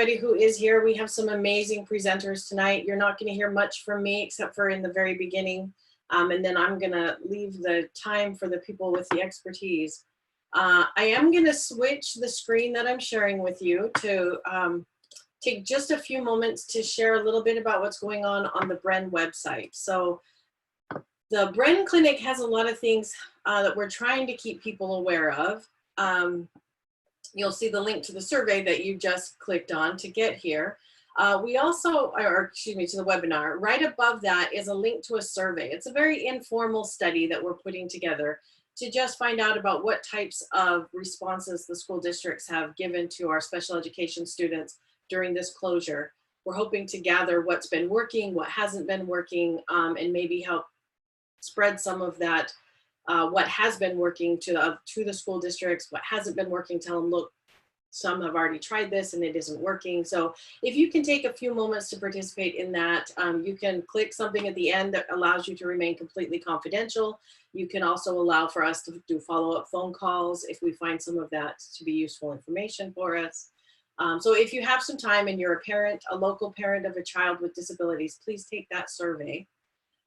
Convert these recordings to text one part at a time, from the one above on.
Everybody who is here, we have some amazing presenters tonight. You're not going to hear much from me except for in the very beginning, and then I'm going to leave the time for the people with the expertise. I am going to switch the screen that I'm sharing with you to take just a few moments to share a little bit about what's going on the Bren website. So the Bren Clinic has a lot of things that we're trying to keep people aware of. You'll see the link to the survey that you just clicked on to get here. We also, or excuse me, to the webinar. Right above that is a link to a survey. It's a very informal study that we're putting together to just find out about what types of responses the school districts have given to our special education students during this closure. We're hoping to gather what's been working, what hasn't been working, and maybe help spread some of that what has been working to the school districts, what hasn't been working, tell them, look, some have already tried this and it isn't working. So if you can take a few moments to participate in that, you can click something at the end that allows you to remain completely confidential. You can also allow for us to do follow-up phone calls if we find some of that to be useful information for us. So if you have some time and you're a parent, a local parent of a child with disabilities, please take that survey.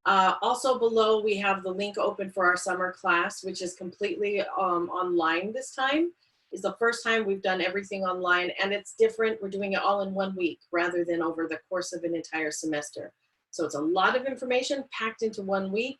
Also below, we have the link open for our summer class, which is completely online this time. It's the first time we've done everything online, and it's different. We're doing it all in 1 week rather than over the course of an entire semester. So it's a lot of information packed into 1 week,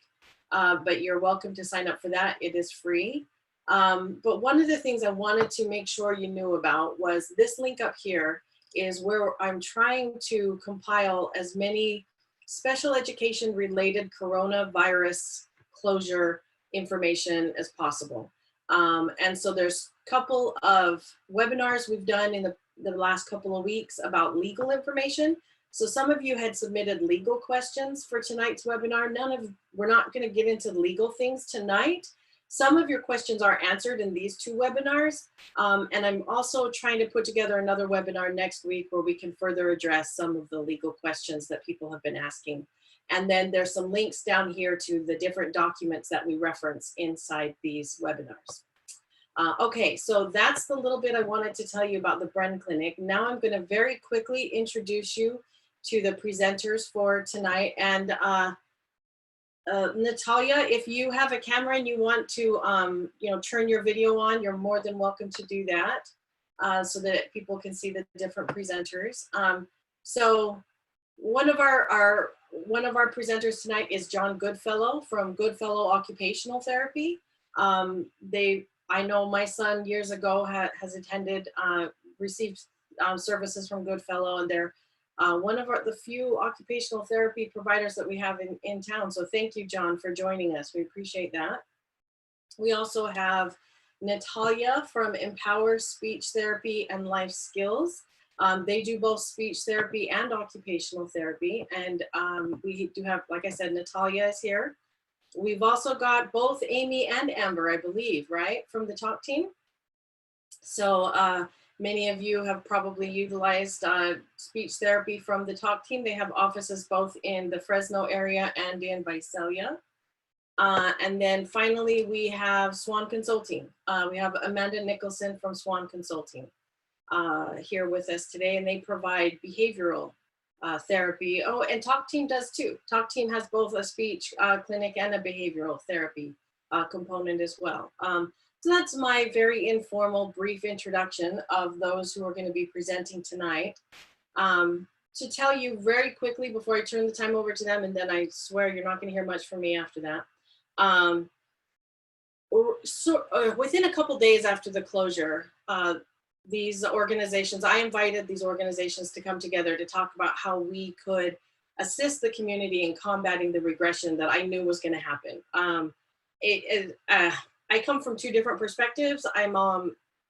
but you're welcome to sign up for that. It is free. But one of the things I wanted to make sure you knew about was this link up here is where I'm trying to compile as many special education related coronavirus closure information as possible. And so there's a couple of webinars we've done in the last couple of weeks about legal information. So some of you had submitted legal questions for tonight's webinar. We're not going to get into legal things tonight. Some of your questions are answered in these two webinars. And I'm also trying to put together another webinar next week where we can further address some of the legal questions that people have been asking. And then there's some links down here to the different documents that we reference inside these webinars. Okay, so that's the little bit I wanted to tell you about the Bren Clinic. Now I'm going to very quickly introduce you to the presenters for tonight. And Natalia, if you have a camera and you want to, turn your video on, you're more than welcome to do that so that people can see the different presenters. So one of our presenters tonight is John Goodfellow from Goodfellow Occupational Therapy. I know my son years ago has received services from Goodfellow, and they're one of the few occupational therapy providers that we have in town. So thank you, John, for joining us. We appreciate that. We also have Natalia from Empower Speech Therapy and Life Skills. They do both speech therapy and occupational therapy. And we do have, like I said, Natalia is here. We've also got both Amy and Amber, I believe, right, from the talk team. So many of you have probably utilized speech therapy from the talk team. They have offices both in the Fresno area and in Visalia. And then finally, we have Swan Consulting. We have Amanda Nicholson from Swan Consulting here with us today, and they provide behavioral therapy. Oh, and Talk Team does too. Talk Team has both a speech clinic and a behavioral therapy component as well. So that's my very informal, brief introduction of those who are going to be presenting tonight. To tell you very quickly before I turn the time over to them, and then I swear you're not going to hear much from me after that. Within a couple days after the closure, these organizations, I invited these organizations to come together to talk about how we could assist the community in combating the regression that I knew was going to happen. I come from two different perspectives. I'm,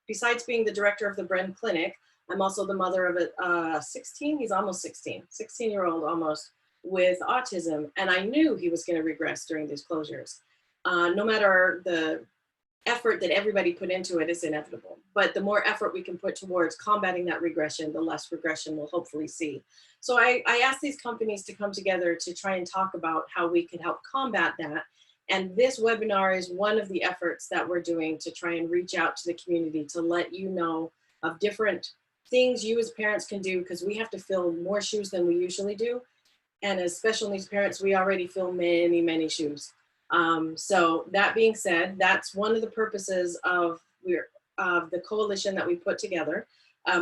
besides being the director of the Bren Clinic, I'm also the mother of a 16-year-old almost, with autism. And I knew he was going to regress during these closures. No matter the effort that everybody put into it, is inevitable. But the more effort we can put towards combating that regression, the less regression we'll hopefully see. So I asked these companies to come together to try and talk about how we could help combat that. And this webinar is one of the efforts that we're doing to try and reach out to the community to let you know of different things you as parents can do, because we have to fill more shoes than we usually do. And as special needs parents, we already fill many, many shoes. So that being said, that's one of the purposes of the coalition that we put together,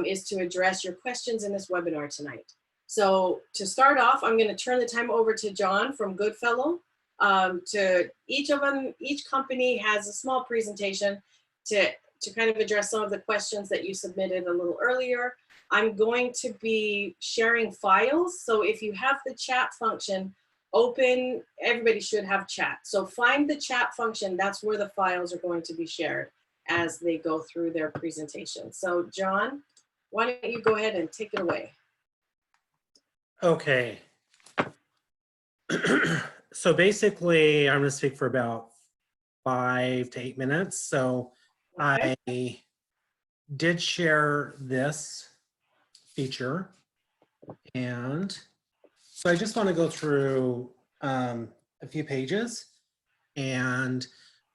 is to address your questions in this webinar tonight. So to start off, I'm going to turn the time over to John from Goodfellow. To each of them, each company has a small presentation to kind of address some of the questions that you submitted a little earlier. I'm going to be sharing files. So if you have the chat function open, everybody should have chat. So find the chat function. That's where the files are going to be shared as they go through their presentation. So John, why don't you go ahead and take it away? Okay. So basically, I'm going to speak for about 5 to 8 minutes. So Okay. I did share this feature. And so I just want to go through a few pages and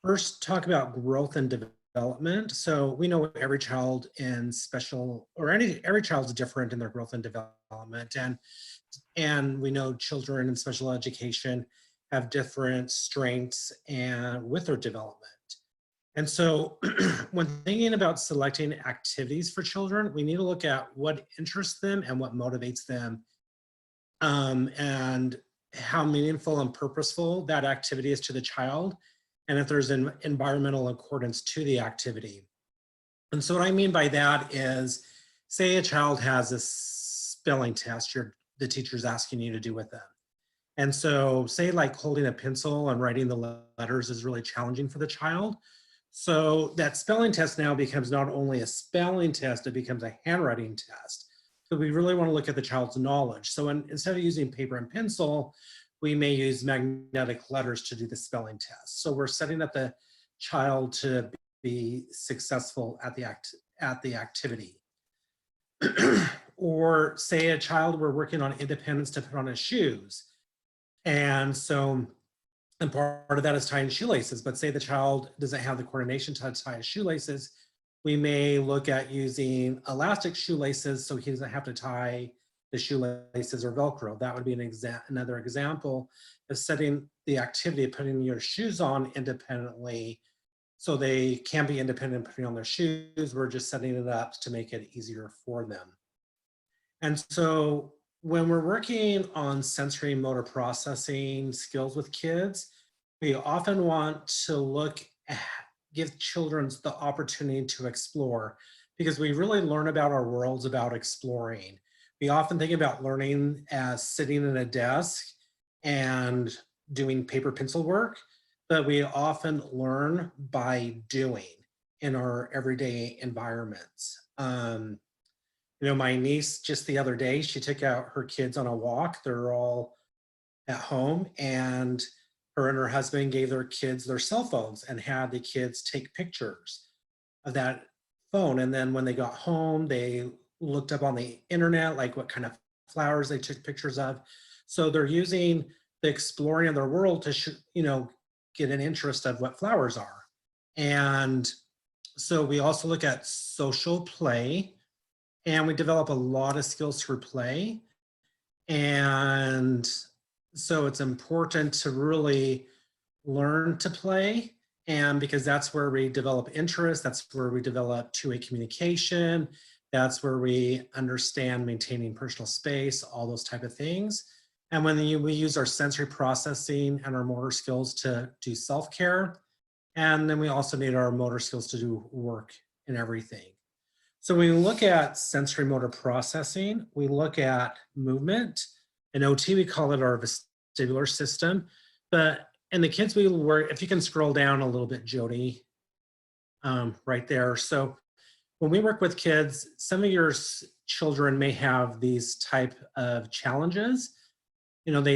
first talk about growth and development. So we know every child in special, or every child is different in their growth and development. And we know children in special education have different strengths and with their development. And so when thinking about selecting activities for children, we need to look at what interests them and what motivates them, and how meaningful and purposeful that activity is to the child, and if there's an environmental accordance to the activity. And so what I mean by that is, say a child has a spelling test the teacher's asking you to do with them. And so say like holding a pencil and writing the letters is really challenging for the child. So that spelling test now becomes not only a spelling test, it becomes a handwriting test. So we really want to look at the child's knowledge. So instead of using paper and pencil, we may use magnetic letters to do the spelling test. So we're setting up the child to be successful at the activity. Or say a child, we're working on independence to put on his shoes. And part of that is tying shoelaces, but say the child doesn't have the coordination to tie his shoelaces, we may look at using elastic shoelaces so he doesn't have to tie the shoelaces or Velcro. That would be another example of setting the activity of putting your shoes on independently so they can be independent putting on their shoes. We're just setting it up to make it easier for them. And so when we're working on sensory motor processing skills with kids, we often want to give children the opportunity to explore, because we really learn about our worlds about exploring. We often think about learning as sitting at a desk and doing paper pencil work, but we often learn by doing in our everyday environments. My niece just the other day, she took out her kids on a walk. They're all at home, and her and her husband gave their kids their cell phones and had the kids take pictures of that phone. And then when they got home, they looked up on the internet, like what kind of flowers they took pictures of. So they're using the exploring of their world to, get an interest of what flowers are. And so we also look at social play, and we develop a lot of skills through play. And so it's important to really learn to play, and because that's where we develop interest, that's where we develop two-way communication, that's where we understand maintaining personal space, all those type of things. And when we use our sensory processing and our motor skills to do self-care, and then we also need our motor skills to do work and everything. So when we look at sensory motor processing, we look at movement. In OT, we call it our vestibular system. But in the kids we work, if you can scroll down a little bit, Jody, right there. So when we work with kids, some of your children may have these type of challenges.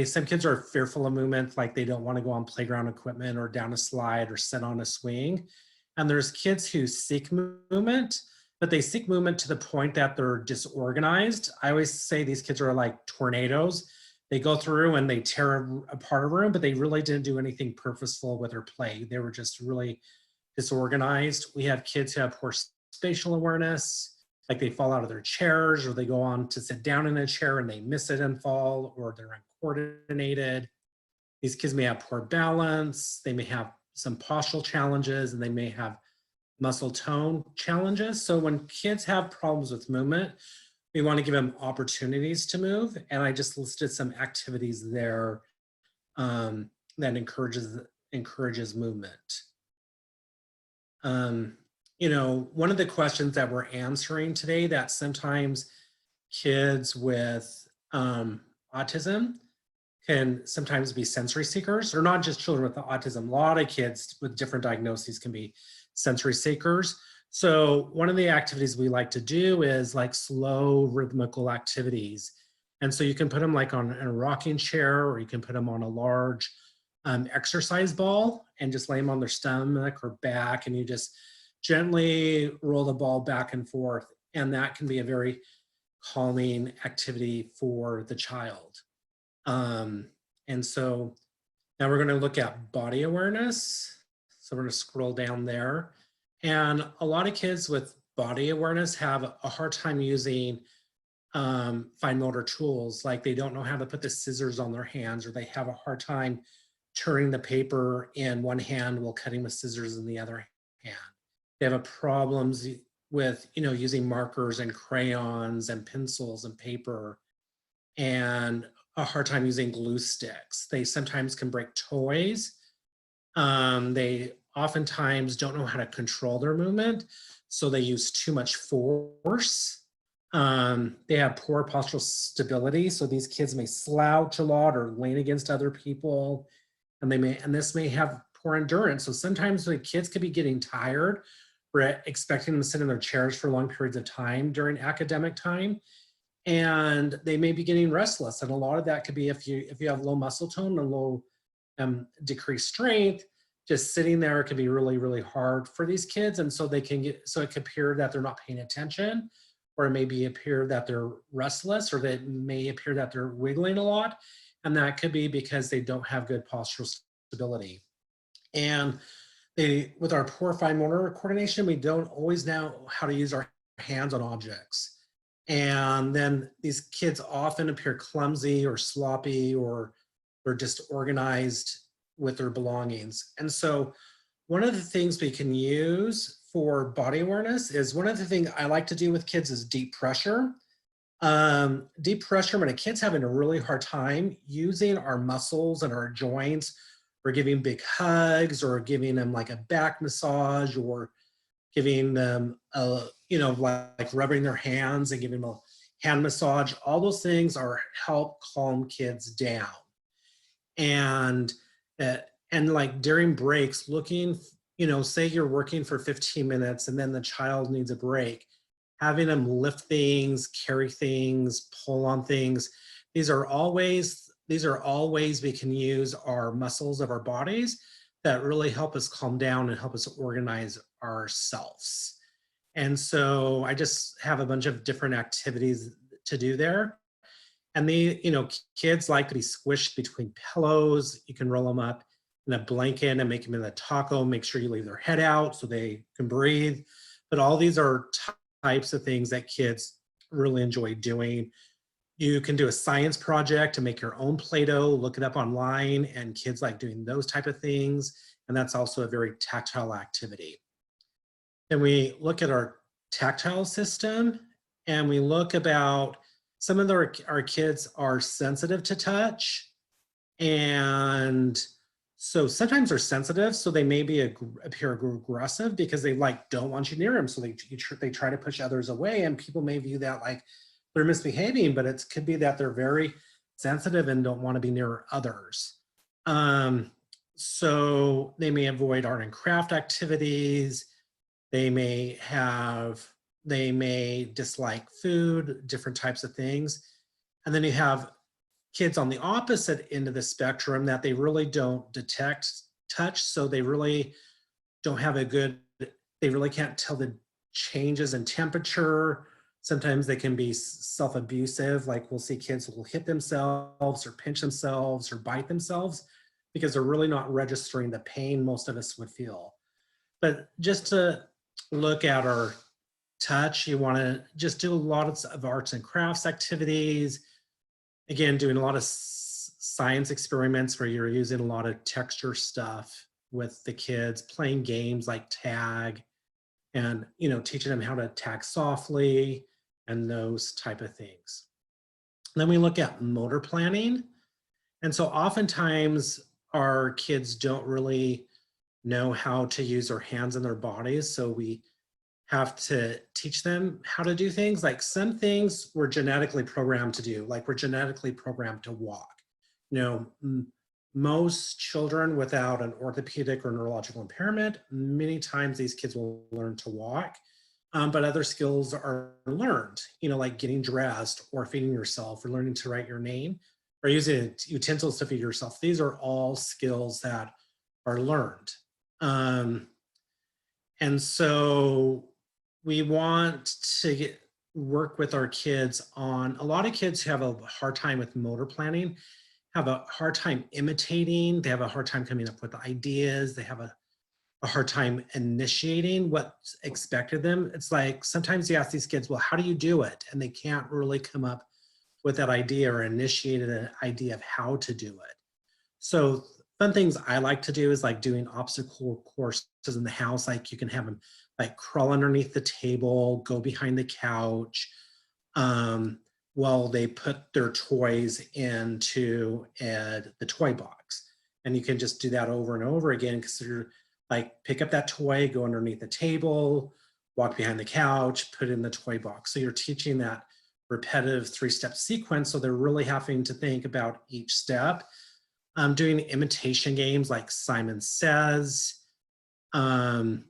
Some kids are fearful of movement, like they don't want to go on playground equipment or down a slide or sit on a swing. And there's kids who seek movement, but they seek movement to the point that they're disorganized. I always say these kids are like tornadoes. They go through and they tear apart a room, but they really didn't do anything purposeful with their play. They were just really disorganized. We have kids who have poor spatial awareness. like they fall out of their chairs, or they go on to sit down in a chair and they miss it and fall, or they're uncoordinated. These kids may have poor balance, they may have some postural challenges, and they may have muscle tone challenges. So when kids have problems with movement, we want to give them opportunities to move. And I just listed some activities there that encourages movement. You know, one of the questions that we're answering today, that sometimes kids with autism can sometimes be sensory seekers, or not just children with autism. A lot of kids with different diagnoses can be sensory seekers. So one of the activities we like to do is like slow rhythmical activities. And so you can put them like on a rocking chair, or you can put them on a large exercise ball and just lay them on their stomach or back, and you just gently roll the ball back and forth. And that can be a very calming activity for the child. And so now we're going to look at body awareness. So we're going to scroll down there. And a lot of kids with body awareness have a hard time using fine motor tools. Like they don't know how to put the scissors on their hands, or they have a hard time turning the paper in one hand while cutting with scissors in the other hand. They have problems with, you know, using markers and crayons and pencils and paper, and a hard time using glue sticks. They sometimes can break toys. They oftentimes don't know how to control their movement, so they use too much force. They have poor postural stability, so these kids may slouch a lot or lean against other people, and this may have poor endurance. So sometimes the kids could be getting tired. We're expecting them to sit in their chairs for long periods of time during academic time, and they may be getting restless. And a lot of that could be if you have low muscle tone and low decreased strength. Just sitting there can be really, really hard for these kids. And so it could appear that they're not paying attention, or it may appear that they're restless, or that it may appear that they're wiggling a lot. And that could be because they don't have good postural stability. And with our poor fine motor coordination, we don't always know how to use our hands on objects. And then these kids often appear clumsy or sloppy, or they're disorganized with their belongings. And so one of the things we can use for body awareness is, one of the things I like to do with kids is deep pressure. Deep pressure when a kid's having a really hard time using our muscles and our joints, or giving big hugs, or giving them like a back massage, or giving them like rubbing their hands and giving them a hand massage. All those things help calm kids down. And like during breaks, looking, say you're working for 15 minutes and then the child needs a break, having them lift things, carry things, pull on things. These are all ways we can use our muscles of our bodies that really help us calm down and help us organize ourselves. And so I just have a bunch of different activities to do there. And kids like to be squished between pillows. You can roll them up in a blanket and make them in a taco. Make sure you leave their head out so they can breathe. But all these are types of things that kids really enjoy doing. You can do a science project to make your own Play-Doh, look it up online, and kids like doing those type of things. And that's also a very tactile activity. Then we look at our tactile system, and we look about some of our kids are sensitive to touch. And so sometimes they're sensitive, so they may appear aggressive because they don't want you near them. So they try to push others away, and people may view that like they're misbehaving, but it could be that they're very sensitive and don't want to be near others. So they may avoid art and craft activities. They may dislike food, different types of things. And then you have kids on the opposite end of the spectrum that they really don't detect touch. So they really don't have they really can't tell the changes in temperature. Sometimes they can be self-abusive. Like we'll see kids who will hit themselves or pinch themselves or bite themselves because they're really not registering the pain most of us would feel. But just to look at our touch. You want to just do a lot of arts and crafts activities. Again, doing a lot of science experiments where you're using a lot of texture stuff with the kids, playing games like tag, and teaching them how to tag softly and those type of things. Then we look at motor planning. And so oftentimes our kids don't really know how to use their hands and their bodies. So we have to teach them how to do things. Like some things we're genetically programmed to do, like we're genetically programmed to walk. Most children without an orthopedic or neurological impairment, many times these kids will learn to walk, but other skills are learned, like getting dressed or feeding yourself or learning to write your name or using utensils to feed yourself. These are all skills that are learned. And so we want to work with our kids on, a lot of kids who have a hard time with motor planning have a hard time imitating, they have a hard time coming up with ideas, they have a hard time initiating what's expected of them. It's like sometimes you ask these kids, well, how do you do it? And they can't really come up with that idea or initiate an idea of how to do it. So fun things I like to do is like doing obstacle courses in the house. Like you can have them like crawl underneath the table, go behind the couch, while they put their toys into the toy box. And you can just do that over and over again because you're like, pick up that toy, go underneath the table, walk behind the couch, put it in the toy box. So you're teaching that repetitive 3-step sequence. So they're really having to think about each step. Doing imitation games like Simon Says, and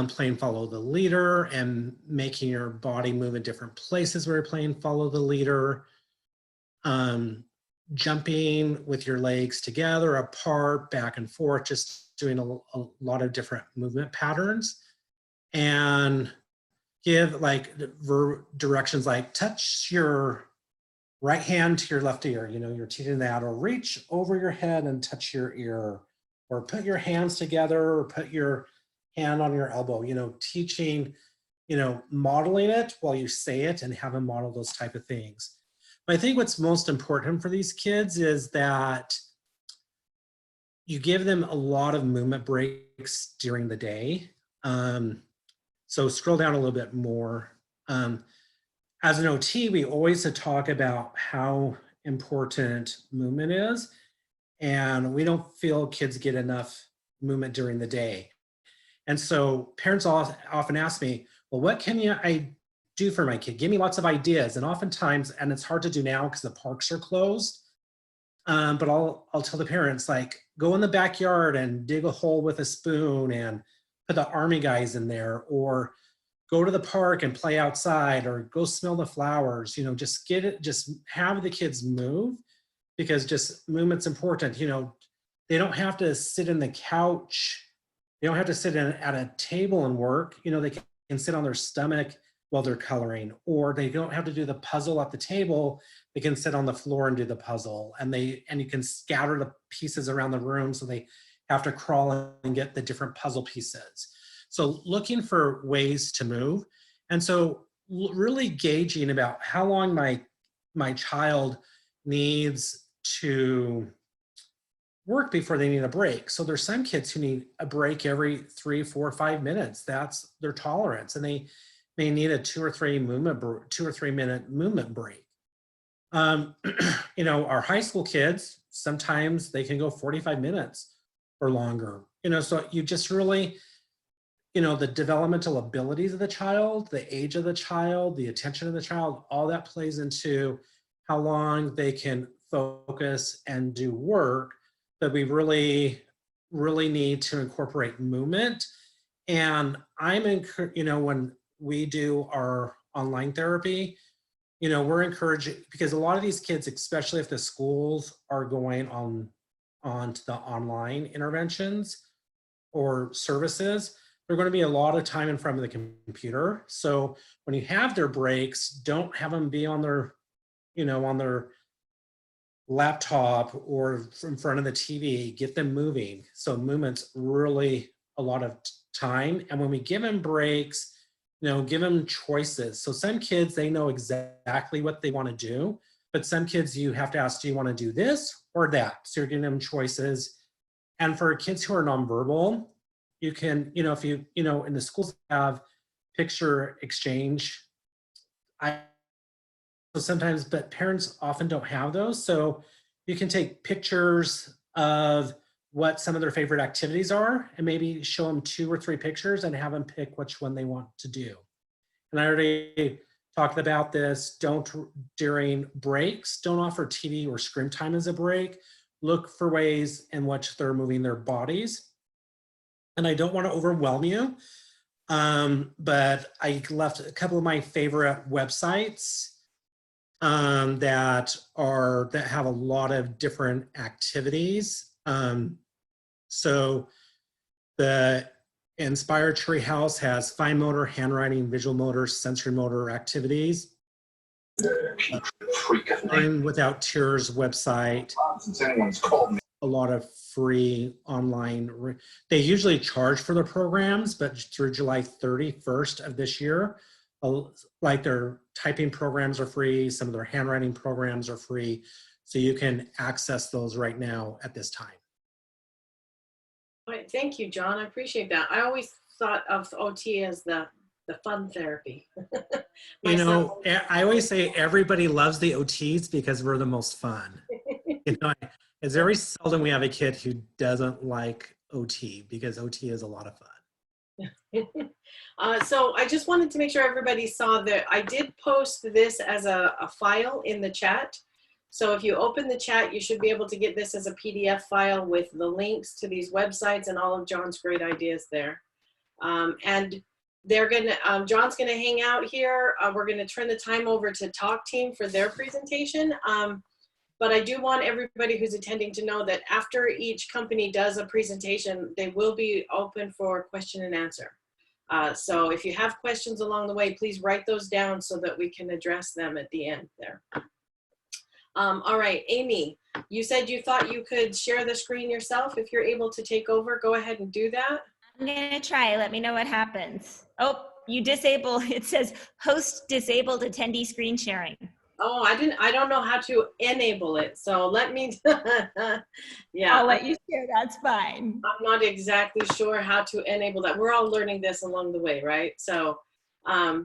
playing follow the leader and making your body move in different places where you're playing follow the leader. Jumping with your legs together, apart, back and forth, just doing a lot of different movement patterns. And give like directions like touch your right hand to your left ear, you're teaching that, or reach over your head and touch your ear, or put your hands together, or put your hand on your elbow, teaching, modeling it while you say it and have them model those type of things. But I think what's most important for these kids is that you give them a lot of movement breaks during the day. So scroll down a little bit more. As an OT, we always talk about how important movement is, and we don't feel kids get enough movement during the day. And so parents often ask me, well, what can I do for my kid? Give me lots of ideas. And oftentimes, and it's hard to do now because the parks are closed, but I'll tell the parents, like, go in the backyard and dig a hole with a spoon and put the army guys in there, or go to the park and play outside, or go smell the flowers, just have the kids move, because just movement's important. They don't have to sit in the couch. They don't have to sit at a table and work. They can sit on their stomach while they're coloring, or they don't have to do the puzzle at the table. They can sit on the floor and do the puzzle, and you can scatter the pieces around the room so they have to crawl and get the different puzzle pieces. So looking for ways to move. And so really gauging about how long my child needs to work before they need a break. So there's some kids who need a break every 3, 4, 5 minutes. That's their tolerance. And they may need a 2 or 3 minute movement break. Our high school kids, sometimes they can go 45 minutes or longer. So you just really, the developmental abilities of the child, the age of the child, the attention of the child, all that plays into how long they can focus and do work. But we really, really need to incorporate movement. And when we do our online therapy, we're encouraging, because a lot of these kids, especially if the schools are going on to the online interventions or services, they're going to be a lot of time in front of the computer. So when you have their breaks, don't have them be on their, on their laptop or in front of the TV. Get them moving. So movement's really a lot of time. And when we give them breaks, give them choices. So some kids, they know exactly what they want to do, but some kids you have to ask, do you want to do this or that? So you're giving them choices. And for kids who are nonverbal, you can, if you, in the schools have picture exchange, sometimes, but parents often don't have those. So you can take pictures of what some of their favorite activities are and maybe show them 2 or 3 pictures and have them pick which one they want to do. And I already talked about this. During breaks, don't offer TV or screen time as a break. Look for ways in which they're moving their bodies. And I don't want to overwhelm you, but I left a couple of my favorite websites that have a lot of different activities. So the Inspire Treehouse has fine motor, handwriting, visual motor, sensory motor activities. Learn Without Tears website. Since anyone's called me. A lot of free online. They usually charge for their programs, but through July 31st of this year, like their typing programs are free, some of their handwriting programs are free. So you can access those right now at this time. All right, thank you, John. I appreciate that. I always thought of OT as the fun therapy. I always say everybody loves the OTs because we're the most fun. It's very seldom we have a kid who doesn't like OT because OT is a lot of fun. So I just wanted to make sure everybody saw that I did post this as a file in the chat. So if you open the chat, you should be able to get this as a PDF file with the links to these websites and all of John's great ideas there. And John's gonna hang out here. We're gonna turn the time over to Talk Team for their presentation. But I do want everybody who's attending to know that after each company does a presentation, they will be open for question and answer. So if you have questions along the way, please write those down so that we can address them at the end there. All right, Amy, you said you thought you could share the screen yourself. If you're able to take over, go ahead and do that. I'm gonna try. Let me know what happens. Oh, you disable. It says host disabled attendee screen sharing. Oh, I don't know how to enable it. So let me, yeah. I'll let you share, that's fine. I'm not exactly sure how to enable that. We're all learning this along the way, right? So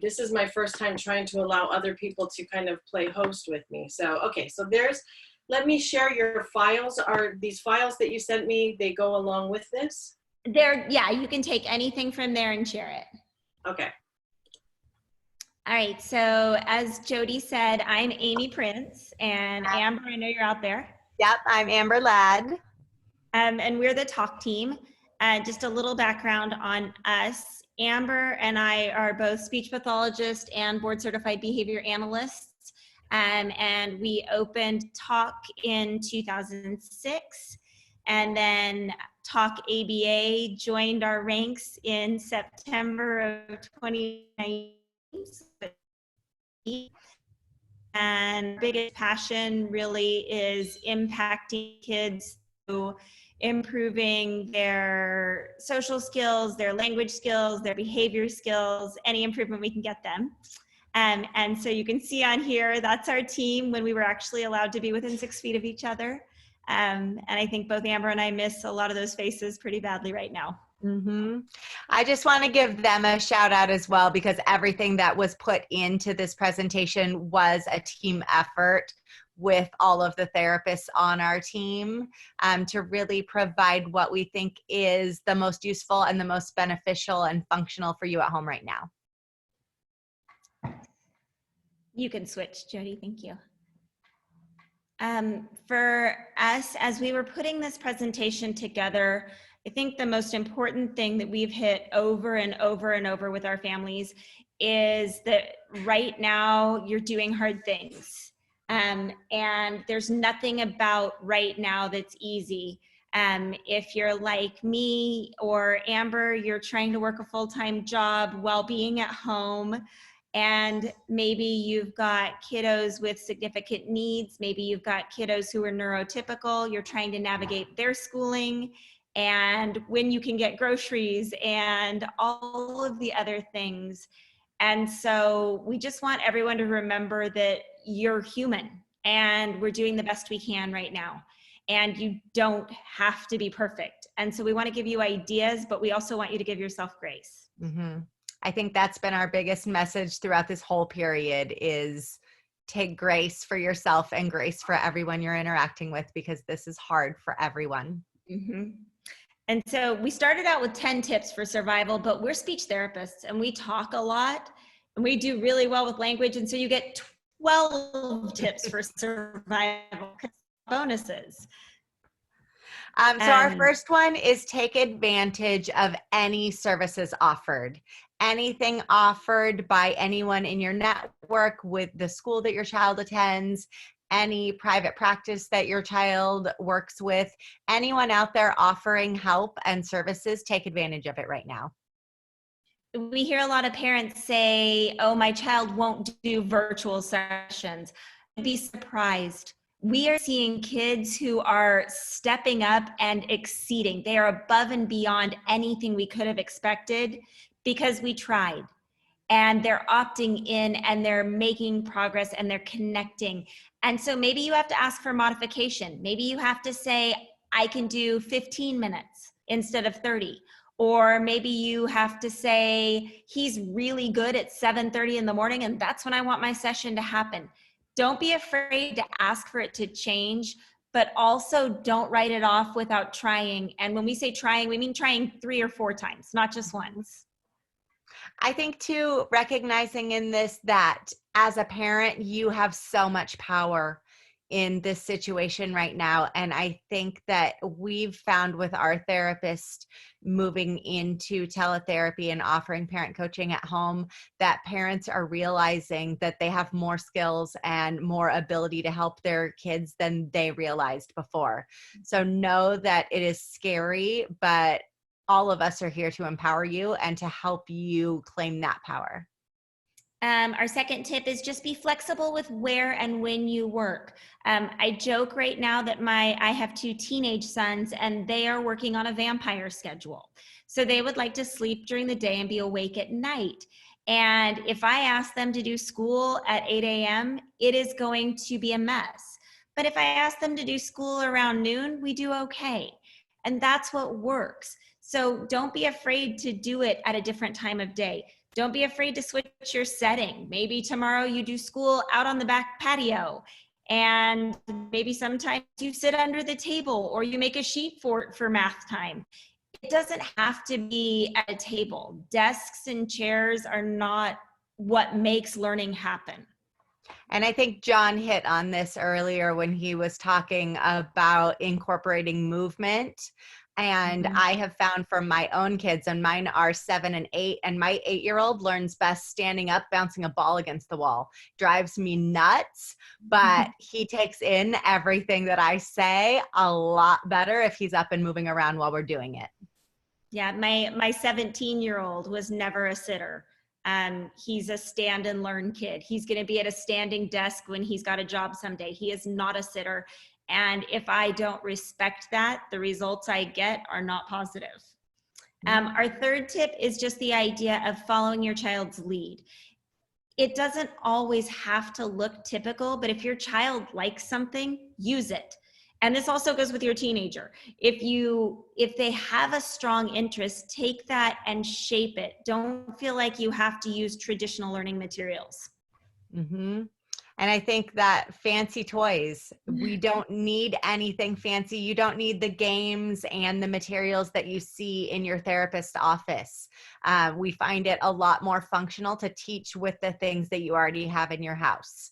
this is my first time trying to allow other people to kind of play host with me. So, okay, so let me share your files. Are these files that you sent me, they go along with this? Yeah, you can take anything from there and share it. Okay. All right, so as Jody said, I'm Amy Prince, and Amber, I know you're out there. Yep, I'm Amber Ladd. And we're the Talk Team. Just a little background on us. Amber and I are both speech pathologists and board certified behavior analysts. And we opened Talk in 2006. And then Talk ABA joined our ranks in September of 2019. And biggest passion really is impacting kids through improving their social skills, their language skills, their behavior skills, any improvement we can get them. And so you can see on here, that's our team when we were actually allowed to be within 6 feet of each other. And I think both Amber and I miss a lot of those faces pretty badly right now. Mm-hmm. I just want to give them a shout out as well, because everything that was put into this presentation was a team effort with all of the therapists on our team to really provide what we think is the most useful and the most beneficial and functional for you at home right now. You can switch, Jody, thank you. For us, as we were putting this presentation together, I think the most important thing that we've hit over and over and over with our families is that right now you're doing hard things. And there's nothing about right now that's easy. If you're like me or Amber, you're trying to work a full-time job while being at home, and maybe you've got kiddos with significant needs. Maybe you've got kiddos who are neurotypical. You're trying to navigate their schooling and when you can get groceries and all of the other things. And so we just want everyone to remember that you're human and we're doing the best we can right now. And you don't have to be perfect. And so we want to give you ideas, but we also want you to give yourself grace. Mm-hmm. I think that's been our biggest message throughout this whole period is take grace for yourself and grace for everyone you're interacting with, because this is hard for everyone. Mm-hmm. And so we started out with 10 tips for survival, but we're speech therapists and we talk a lot and we do really well with language. And so you get 12 tips for survival bonuses. So our first one is take advantage of any services offered. Anything offered by anyone in your network, with the school that your child attends, any private practice that your child works with, anyone out there offering help and services, take advantage of it right now. We hear a lot of parents say, oh, my child won't do virtual sessions. Be surprised. We are seeing kids who are stepping up and exceeding. They are above and beyond anything we could have expected because we tried. And they're opting in and they're making progress and they're connecting. And so maybe you have to ask for modification. Maybe you have to say, I can do 15 minutes instead of 30. Or maybe you have to say, he's really good at 7:30 in the morning and that's when I want my session to happen. Don't be afraid to ask for it to change, but also don't write it off without trying. And when we say trying, we mean trying 3 or 4 times, not just once. I think too, recognizing in this that as a parent, you have so much power in this situation right now. And I think that we've found with our therapist moving into teletherapy and offering parent coaching at home, that parents are realizing that they have more skills and more ability to help their kids than they realized before. So know that it is scary, but all of us are here to empower you and to help you claim that power. Our second tip is just be flexible with where and when you work. I joke right now that I have 2 teenage sons and they are working on a vampire schedule. So they would like to sleep during the day and be awake at night. And if I ask them to do school at 8 a.m., it is going to be a mess. But if I ask them to do school around noon, we do okay. And that's what works. So don't be afraid to do it at a different time of day. Don't be afraid to switch your setting. Maybe tomorrow you do school out on the back patio, and maybe sometimes you sit under the table or you make a sheet for math time. It doesn't have to be at a table. Desks and chairs are not what makes learning happen. And I think John hit on this earlier when he was talking about incorporating movement. And I have found for my own kids, and mine are 7 and 8, and my 8-year-old learns best standing up, bouncing a ball against the wall. Drives me nuts, but he takes in everything that I say a lot better if he's up and moving around while we're doing it. Yeah, my 17-year-old was never a sitter. He's a stand and learn kid. He's going to be at a standing desk when he's got a job someday. He is not a sitter. And if I don't respect that, the results I get are not positive. Our third tip is just the idea of following your child's lead. It doesn't always have to look typical, but if your child likes something, use it. And this also goes with your teenager. If they have a strong interest, take that and shape it. Don't feel like you have to use traditional learning materials. Mm-hmm. And I think that fancy toys, we don't need anything fancy. You don't need the games and the materials that you see in your therapist's office. We find it a lot more functional to teach with the things that you already have in your house.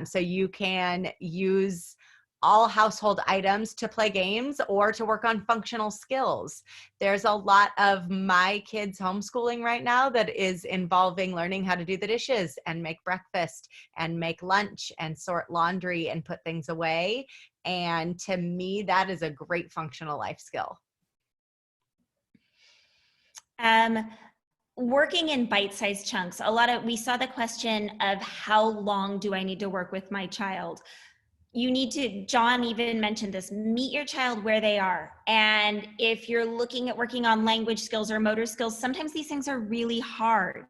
So you can use all household items to play games or to work on functional skills. There's a lot of my kids homeschooling right now that is involving learning how to do the dishes and make breakfast and make lunch and sort laundry and put things away. And to me, that is a great functional life skill. Working in bite-sized chunks. We saw the question of how long do I need to work with my child? you need to, John even mentioned this, meet your child where they are. And if you're looking at working on language skills or motor skills, sometimes these things are really hard.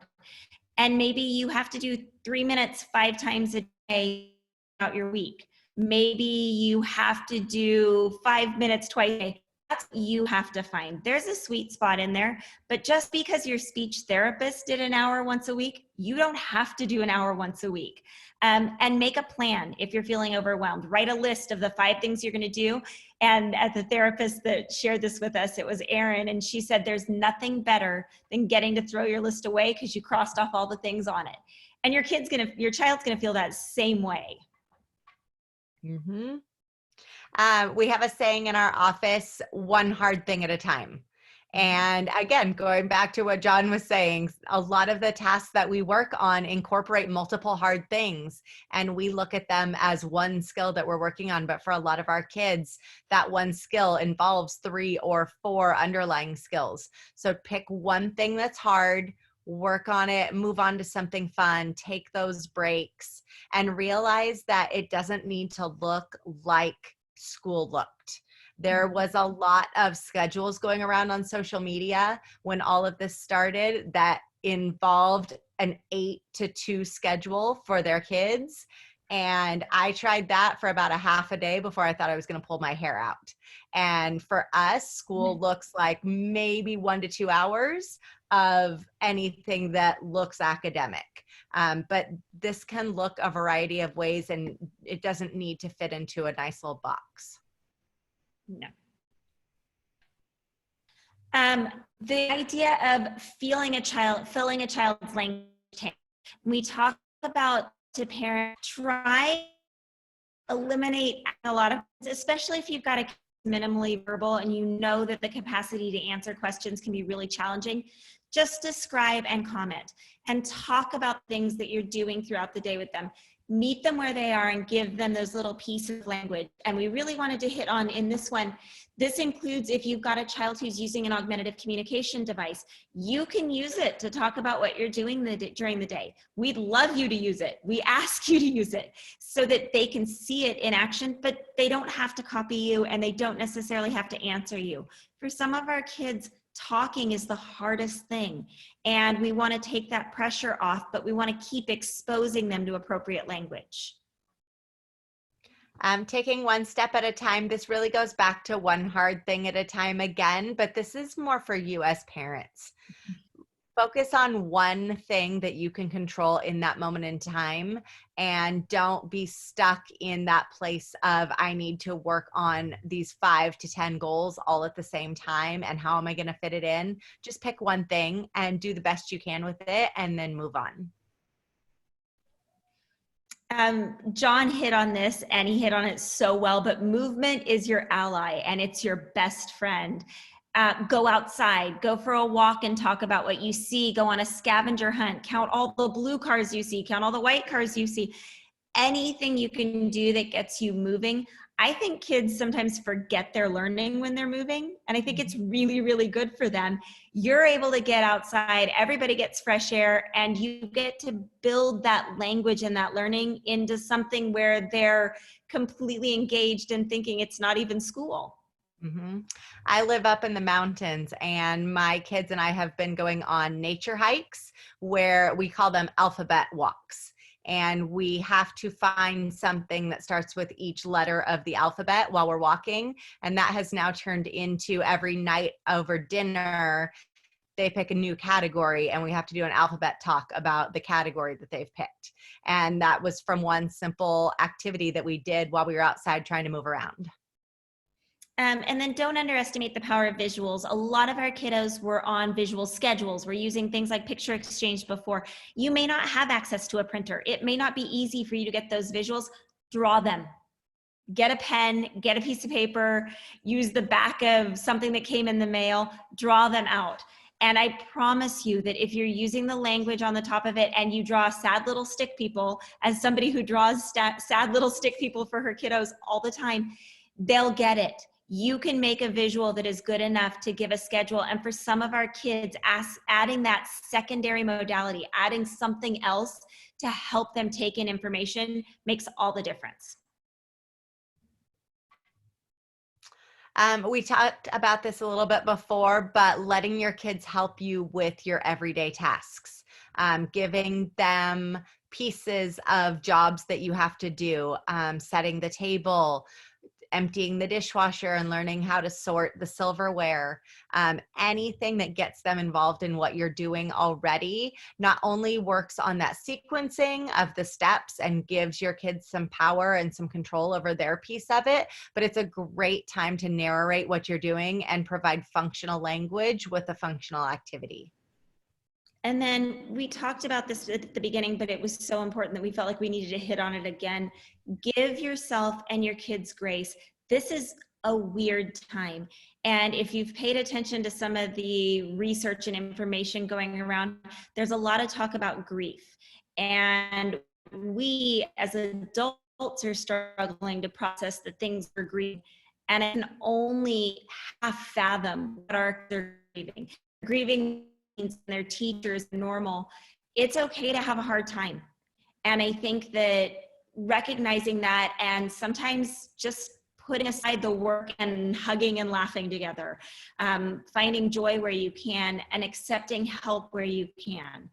And maybe you have to do 3 minutes 5 times a day throughout your week. Maybe you have to do 5 minutes twice a day. That's what you have to find. There's a sweet spot in there, but just because your speech therapist did an hour once a week, you don't have to do an hour once a week. And make a plan if you're feeling overwhelmed. Write a list of the 5 things you're going to do. And at the therapist that shared this with us, it was Erin, and she said there's nothing better than getting to throw your list away because you crossed off all the things on it. And your child's gonna feel that same way. Mm-hmm. We have a saying in our office, one hard thing at a time. And again, going back to what John was saying, a lot of the tasks that we work on incorporate multiple hard things, and we look at them as one skill that we're working on. But for a lot of our kids, that one skill involves 3 or 4 underlying skills. So pick one thing that's hard, work on it, move on to something fun, take those breaks, and realize that it doesn't need to look like school looked. There was a lot of schedules going around on social media when all of this started that involved an 8 to 2 schedule for their kids. And I tried that for about a half a day before I thought I was going to pull my hair out. And for us, school looks like maybe 1 to 2 hours of anything that looks academic. But this can look a variety of ways, and it doesn't need to fit into a nice little box. No. The idea of filling a child's language tank. We talk about to parents, try eliminate a lot of, especially if you've got a minimally verbal and you know that the capacity to answer questions can be really challenging. Just describe and comment and talk about things that you're doing throughout the day with them. Meet them where they are and give them those little pieces of language. And we really wanted to hit on in this one, this includes if you've got a child who's using an augmentative communication device, you can use it to talk about what you're doing during the day. We'd love you to use it. We ask you to use it so that they can see it in action, but they don't have to copy you and they don't necessarily have to answer you. For some of our kids, talking is the hardest thing, and we want to take that pressure off, but we want to keep exposing them to appropriate language. Taking one step at a time. This really goes back to one hard thing at a time again, but this is more for you as parents. Focus on one thing that you can control in that moment in time, and don't be stuck in that place of, I need to work on these 5 to 10 goals all at the same time, and how am I going to fit it in? Just pick one thing and do the best you can with it, and then move on. John hit on this, and he hit on it so well, but movement is your ally and it's your best friend. Go outside, go for a walk and talk about what you see, go on a scavenger hunt, count all the blue cars you see, count all the white cars you see. Anything you can do that gets you moving. I think kids sometimes forget they're learning when they're moving, and I think it's really, really good for them. You're able to get outside, everybody gets fresh air, and you get to build that language and that learning into something where they're completely engaged and thinking it's not even school. Mm-hmm. I live up in the mountains, and my kids and I have been going on nature hikes where we call them alphabet walks. And we have to find something that starts with each letter of the alphabet while we're walking. And that has now turned into every night over dinner, they pick a new category and we have to do an alphabet talk about the category that they've picked. And that was from one simple activity that we did while we were outside trying to move around. And then don't underestimate the power of visuals. A lot of our kiddos were on visual schedules. We're using things like Picture Exchange before. You may not have access to a printer. It may not be easy for you to get those visuals. Draw them. Get a pen, get a piece of paper, use the back of something that came in the mail, draw them out. And I promise you that if you're using the language on the top of it and you draw sad little stick people, as somebody who draws sad little stick people for her kiddos all the time, they'll get it. You can make a visual that is good enough to give a schedule. And for some of our kids, adding that secondary modality, adding something else to help them take in information makes all the difference. We talked about this a little bit before, but letting your kids help you with your everyday tasks, giving them pieces of jobs that you have to do, setting the table, emptying the dishwasher and learning how to sort the silverware, anything that gets them involved in what you're doing already not only works on that sequencing of the steps and gives your kids some power and some control over their piece of it, but it's a great time to narrate what you're doing and provide functional language with a functional activity. And then we talked about this at the beginning, but it was so important that we felt like we needed to hit on it again. Give yourself and your kids grace. This is a weird time. And if you've paid attention to some of the research and information going around, there's a lot of talk about grief. And we as adults are struggling to process the things we're grieving. And I can only half fathom what our kids are grieving. Grieving and their teachers normal. It's okay to have a hard time. And I think that recognizing that and sometimes just putting aside the work and hugging and laughing together, finding joy where you can and accepting help where you can.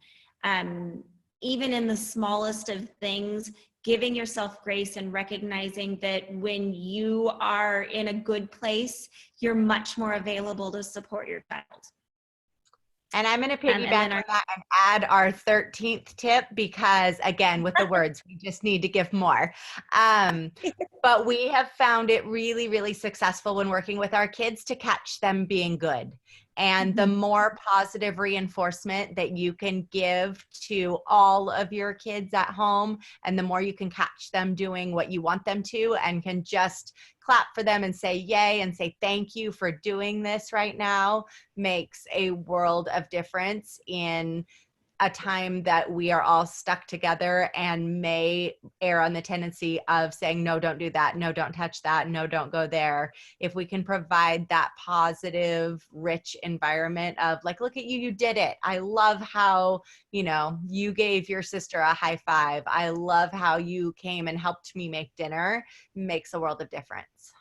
Even in the smallest of things, giving yourself grace and recognizing that when you are in a good place, you're much more available to support your child. And I'm going to piggyback on that and add our 13th tip because, again, with the words, we just need to give more. But we have found it really, really successful when working with our kids to catch them being good. And the more positive reinforcement that you can give to all of your kids at home, and the more you can catch them doing what you want them to and can just clap for them and say yay and say thank you for doing this right now, makes a world of difference in a time that we are all stuck together and may err on the tendency of saying, no, don't do that. No, don't touch that. No, don't go there. If we can provide that positive, rich environment of like, look at you, you did it. I love how, you gave your sister a high five. I love how you came and helped me make dinner. Makes a world of difference.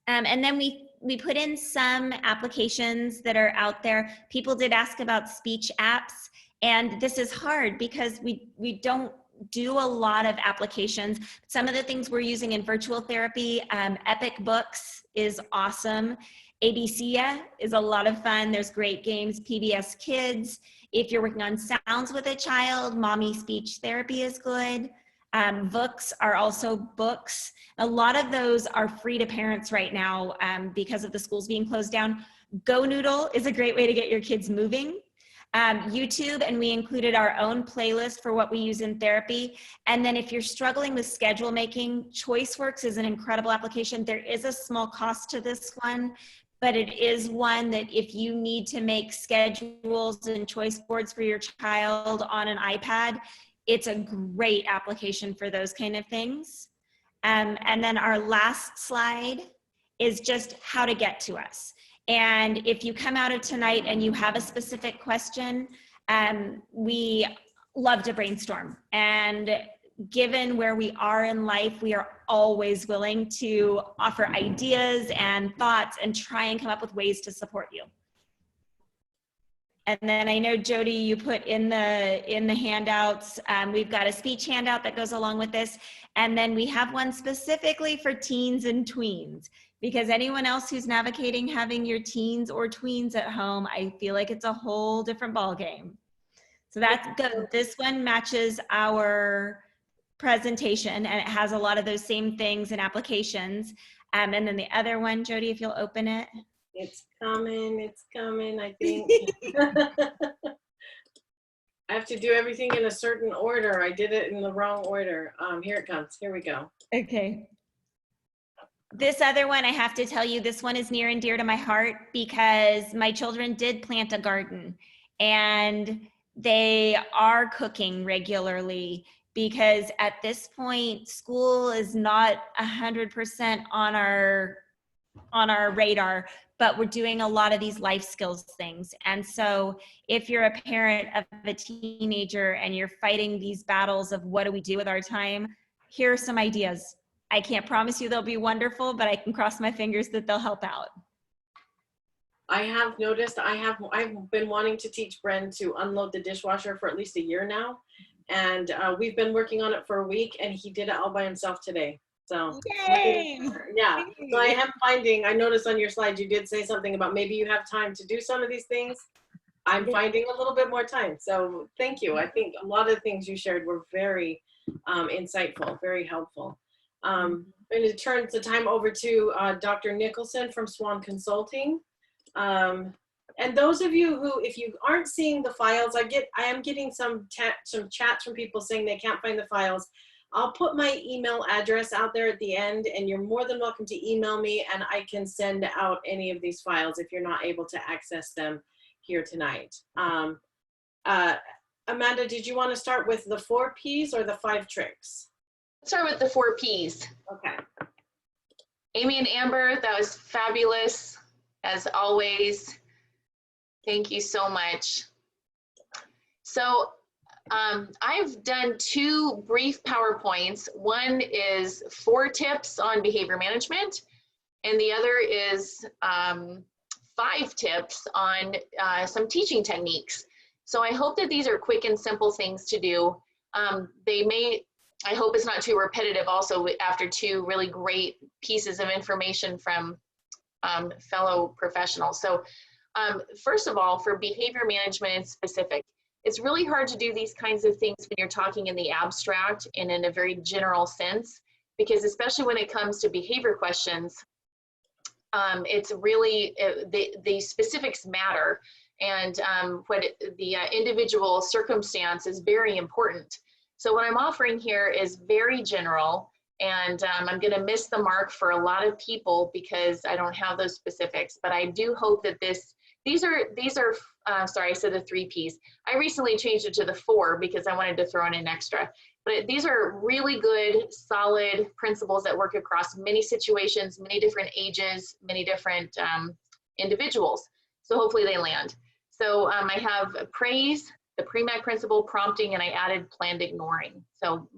And then we put in some applications that are out there. People did ask about speech apps, and this is hard because we don't do a lot of applications. Some of the things we're using in virtual therapy, Epic Books is awesome. ABCia is a lot of fun. There's great games, PBS Kids. If you're working on sounds with a child, Mommy Speech Therapy is good. Books are also books. A lot of those are free to parents right now because of the schools being closed down. Go Noodle is a great way to get your kids moving. YouTube, and we included our own playlist for what we use in therapy. And then if you're struggling with schedule making, ChoiceWorks is an incredible application. There is a small cost to this one, but it is one that if you need to make schedules and choice boards for your child on an iPad, it's a great application for those kind of things. And then our last slide is just how to get to us. And if you come out of tonight and you have a specific question, we love to brainstorm. And given where we are in life, we are always willing to offer ideas and thoughts and try and come up with ways to support you. And then I know, Jody, you put in the handouts, we've got a speech handout that goes along with this. And then we have one specifically for teens and tweens, because anyone else who's navigating having your teens or tweens at home, I feel like it's a whole different ballgame. So that's good. This one matches our presentation and it has a lot of those same things and applications. And then the other one, Jody, if you'll open it. It's coming, I think. I have to do everything in a certain order. I did it in the wrong order. Here it comes. Here we go. Okay. This other one, I have to tell you, this one is near and dear to my heart because my children did plant a garden and they are cooking regularly because at this point, school is not 100% on our radar, but we're doing a lot of these life skills things. And so if you're a parent of a teenager and you're fighting these battles of what do we do with our time, here are some ideas. I can't promise you they'll be wonderful, but I can cross my fingers that they'll help out. I have noticed I've been wanting to teach Bren to unload the dishwasher for at least a year now. And we've been working on it for a week, and he did it all by himself today. So Yay! yeah, so I am finding, I noticed on your slide, you did say something about maybe you have time to do some of these things. I'm finding a little bit more time. So thank you. I think a lot of the things you shared were very insightful, very helpful. I'm going to turn the time over to Dr. Nicholson from Swan Consulting. And those of you who, if you aren't seeing the files, I am getting some chats from people saying they can't find the files. I'll put my email address out there at the end, and you're more than welcome to email me, and I can send out any of these files if you're not able to access them here tonight. Amanda, did you want to start with the 4 Ps or the 5 tricks? Let's start with the 4 Ps. Okay. Amy and Amber, that was fabulous as always. Thank you so much. So I've done 2 brief PowerPoints. One is 4 tips on behavior management, and the other is 5 tips on some teaching techniques. So I hope that these are quick and simple things to do. I hope it's not too repetitive also after 2 really great pieces of information from fellow professionals. So first of all, for behavior management specific, it's really hard to do these kinds of things when you're talking in the abstract and in a very general sense, because especially when it comes to behavior questions, it's really, the specifics matter, and the individual circumstance is very important. So what I'm offering here is very general, and I'm going to miss the mark for a lot of people because I don't have those specifics, but I do hope that these are sorry, I said the 3 Ps. I recently changed it to the 4 because I wanted to throw in an extra. But these are really good, solid principles that work across many situations, many different ages, many different individuals. So hopefully they land. So I have praise, the PREMAC principle, prompting, and I added planned ignoring. So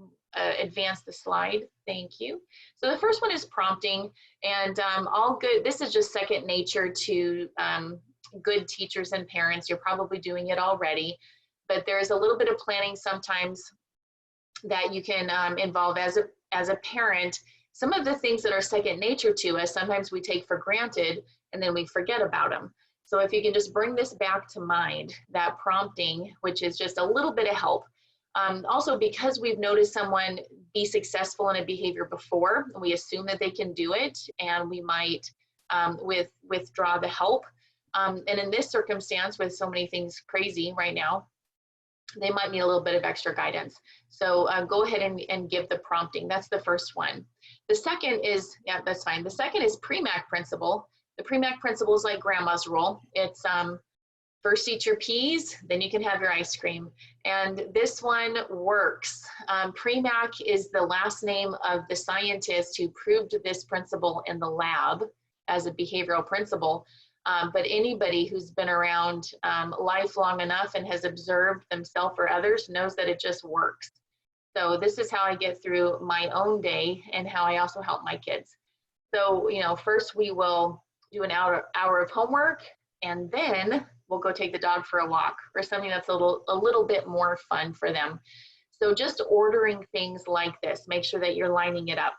advance the slide, thank you. So the first one is prompting, and all good, this is just second nature to good teachers and parents. You're probably doing it already, but there's a little bit of planning sometimes that you can involve as a parent. Some of the things that are second nature to us, sometimes we take for granted and then we forget about them. So if you can just bring this back to mind, that prompting, which is just a little bit of help. Also, because we've noticed someone be successful in a behavior before, we assume that they can do it, and we might withdraw the help. And in this circumstance, with so many things crazy right now, they might need a little bit of extra guidance. So go ahead and give the prompting. That's the first one. The second is, yeah, that's fine. The second is PREMAC principle. The PREMAC principle is like grandma's rule. It's first eat your peas, then you can have your ice cream. And this one works. PREMAC is the last name of the scientist who proved this principle in the lab as a behavioral principle. But anybody who's been around life long enough and has observed themselves or others knows that it just works. So this is how I get through my own day and how I also help my kids. So, you know, first we will do an hour of homework, and then we'll go take the dog for a walk or something that's a little bit more fun for them. So just ordering things like this, make sure that you're lining it up.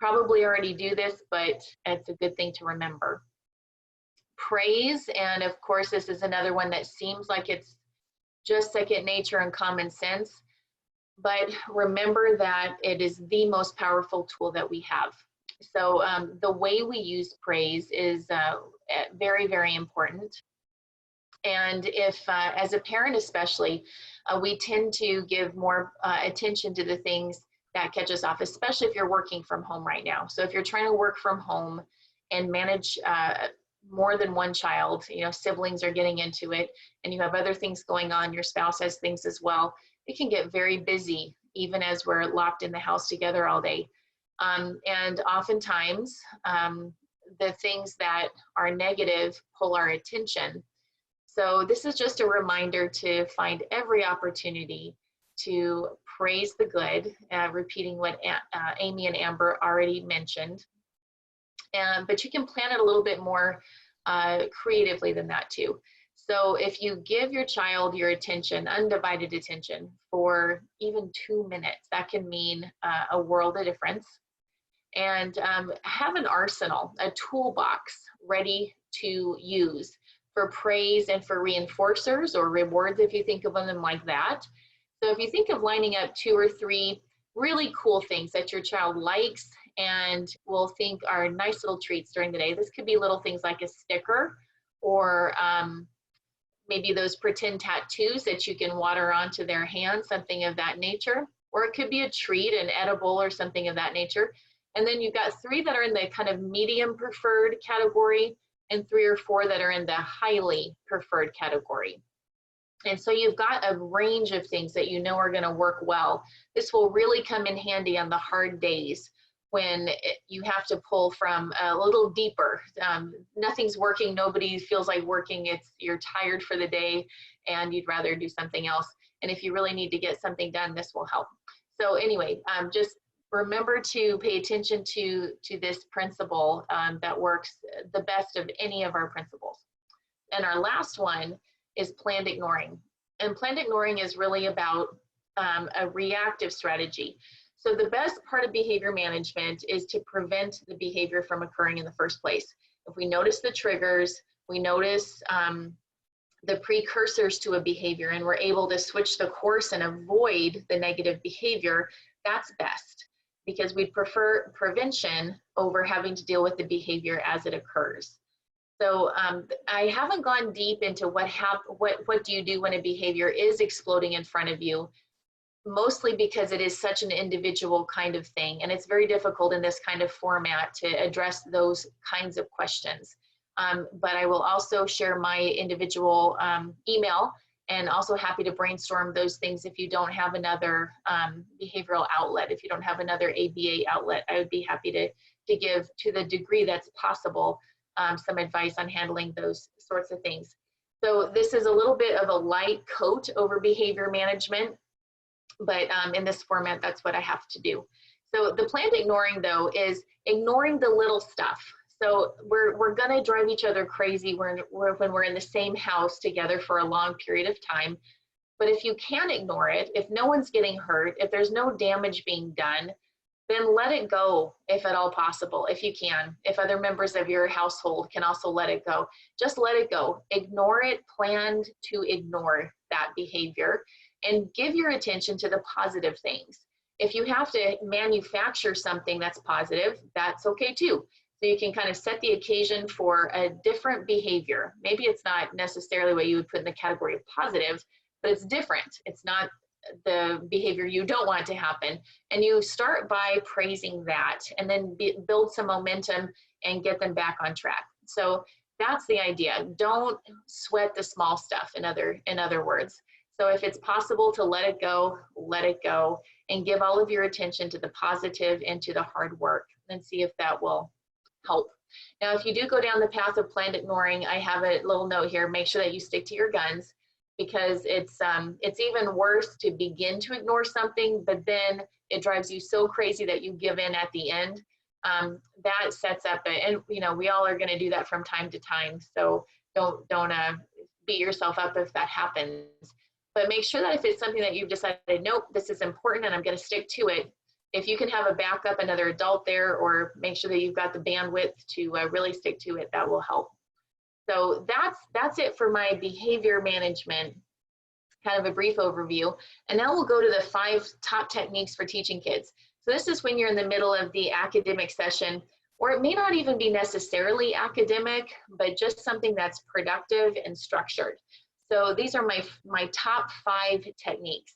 Probably already do this, but it's a good thing to remember. Praise, and of course this is another one that seems like it's just second nature and common sense, but remember that it is the most powerful tool that we have. So the way we use praise is very, very important. And if, as a parent especially, we tend to give more attention to the things that catch us off, especially if you're working from home right now. So if you're trying to work from home and manage more than one child, you know, siblings are getting into it, and you have other things going on, your spouse has things as well, it can get very busy even as we're locked in the house together all day. And oftentimes the things that are negative pull our attention. So this is just a reminder to find every opportunity to praise the good, repeating what Amy and Amber already mentioned. But you can plan it a little bit more creatively than that too. So if you give your child your attention, undivided attention, for even 2 minutes, that can mean a world of difference. And have an arsenal, a toolbox ready to use for praise and for reinforcers or rewards, if you think of them like that. So if you think of lining up 2 or 3 really cool things that your child likes and will think are nice little treats during the day. This could be little things like a sticker, or maybe those pretend tattoos that you can water onto their hand, something of that nature. Or it could be a treat, an edible or something of that nature. And then you've got 3 that are in the kind of medium preferred category and 3 or 4 that are in the highly preferred category. And so you've got a range of things that you know are going to work well. This will really come in handy on the hard days when you have to pull from a little deeper. Nothing's working, nobody feels like working, you're tired for the day and you'd rather do something else. And if you really need to get something done, this will help. So anyway, just remember to pay attention to this principle that works the best of any of our principles. And our last one is planned ignoring. And planned ignoring is really about a reactive strategy. So the best part of behavior management is to prevent the behavior from occurring in the first place. If we notice the triggers, we notice the precursors to a behavior, and we're able to switch the course and avoid the negative behavior, that's best, because we prefer prevention over having to deal with the behavior as it occurs. So I haven't gone deep into what do you do when a behavior is exploding in front of you, mostly because it is such an individual kind of thing, and it's very difficult in this kind of format to address those kinds of questions. But I will also share my individual email, and also happy to brainstorm those things if you don't have another behavioral outlet. If you don't have another ABA outlet, I would be happy to give, to the degree that's possible, some advice on handling those sorts of things. So this is a little bit of a light coat over behavior management, but in this format, that's what I have to do. So the planned ignoring, though, is ignoring the little stuff. So we're gonna drive each other crazy when we're in the same house together for a long period of time. But if you can ignore it, if no one's getting hurt, if there's no damage being done, then let it go if at all possible, if you can. If other members of your household can also let it go, just let it go. Ignore it, plan to ignore that behavior, and give your attention to the positive things. If you have to manufacture something that's positive, that's okay too. So you can kind of set the occasion for a different behavior. Maybe it's not necessarily what you would put in the category of positive, but it's different. It's not the behavior you don't want to happen. And you start by praising that, and then build some momentum and get them back on track. So that's the idea. Don't sweat the small stuff, in other words. So if it's possible to let it go, and give all of your attention to the positive and to the hard work, and see if that will help. Now, if you do go down the path of planned ignoring, I have a little note here. Make sure that you stick to your guns, because it's even worse to begin to ignore something, but then it drives you so crazy that you give in at the end. That sets up and we all are going to do that from time to time. So don't beat yourself up if that happens. But make sure that if it's something that you've decided, nope, this is important and I'm going to stick to it, if you can have a backup, another adult there, or make sure that you've got the bandwidth to really stick to it, that will help. So that's it for my behavior management, kind of a brief overview. And now we'll go to the 5 top techniques for teaching kids. So this is when you're in the middle of the academic session, or it may not even be necessarily academic, but just something that's productive and structured. So these are my top 5 techniques.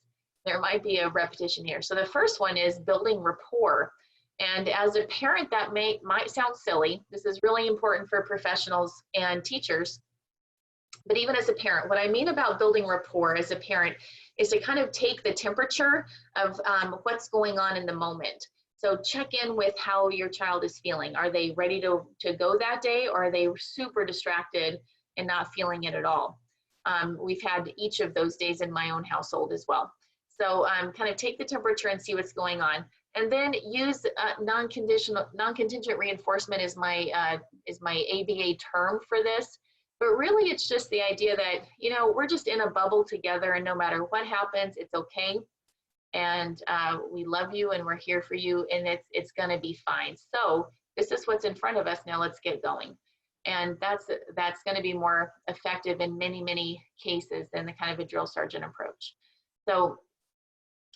There might be a repetition here. So the first one is building rapport. And as a parent, that might sound silly. This is really important for professionals and teachers. But even as a parent, what I mean about building rapport as a parent is to kind of take the temperature of what's going on in the moment. So check in with how your child is feeling. Are they ready to go that day, or are they super distracted and not feeling it at all? We've had each of those days in my own household as well. So kind of take the temperature and see what's going on. And then use non-contingent reinforcement is my ABA term for this. But really, it's just the idea that, you know, we're just in a bubble together, and no matter what happens, it's okay. And we love you, and we're here for you, and it's going to be fine. So this is what's in front of us. Now let's get going. And that's going to be more effective in many, many cases than the kind of a drill sergeant approach. So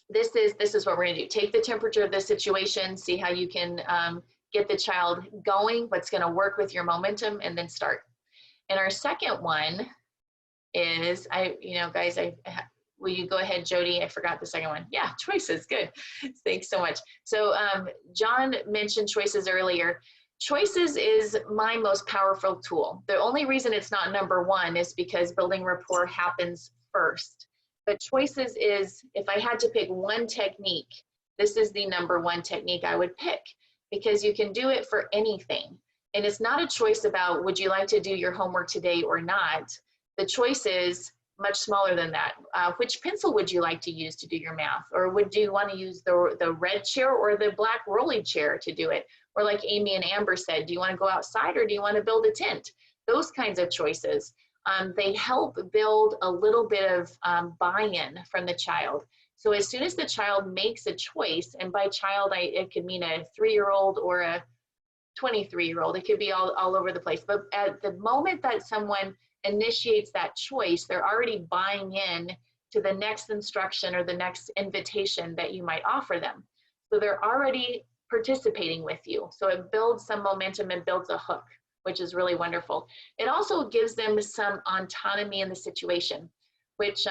this is what we're going to do. Take the temperature of the situation, see how you can get the child going, what's going to work with your momentum, and then start. And our second one is, will you go ahead, Jody? I forgot the second one. Yeah, choices, good. Thanks so much. So John mentioned choices earlier. Choices is my most powerful tool. The only reason it's not number one is because building rapport happens first. But choices is, if I had to pick one technique, this is the number one technique I would pick, because you can do it for anything. And it's not a choice about, would you like to do your homework today or not? The choice is much smaller than that. Which pencil would you like to use to do your math? Or would you want to use the red chair or the black rolly chair to do it? Or like Amy and Amber said, do you want to go outside or do you want to build a tent? Those kinds of choices. They help build a little bit of buy-in from the child. So as soon as the child makes a choice, and by child, it could mean a 3-year-old or a 23-year-old, it could be all over the place. But at the moment that someone initiates that choice, they're already buying in to the next instruction or the next invitation that you might offer them. So they're already participating with you. So it builds some momentum and builds a hook, which is really wonderful. It also gives them some autonomy in the situation, which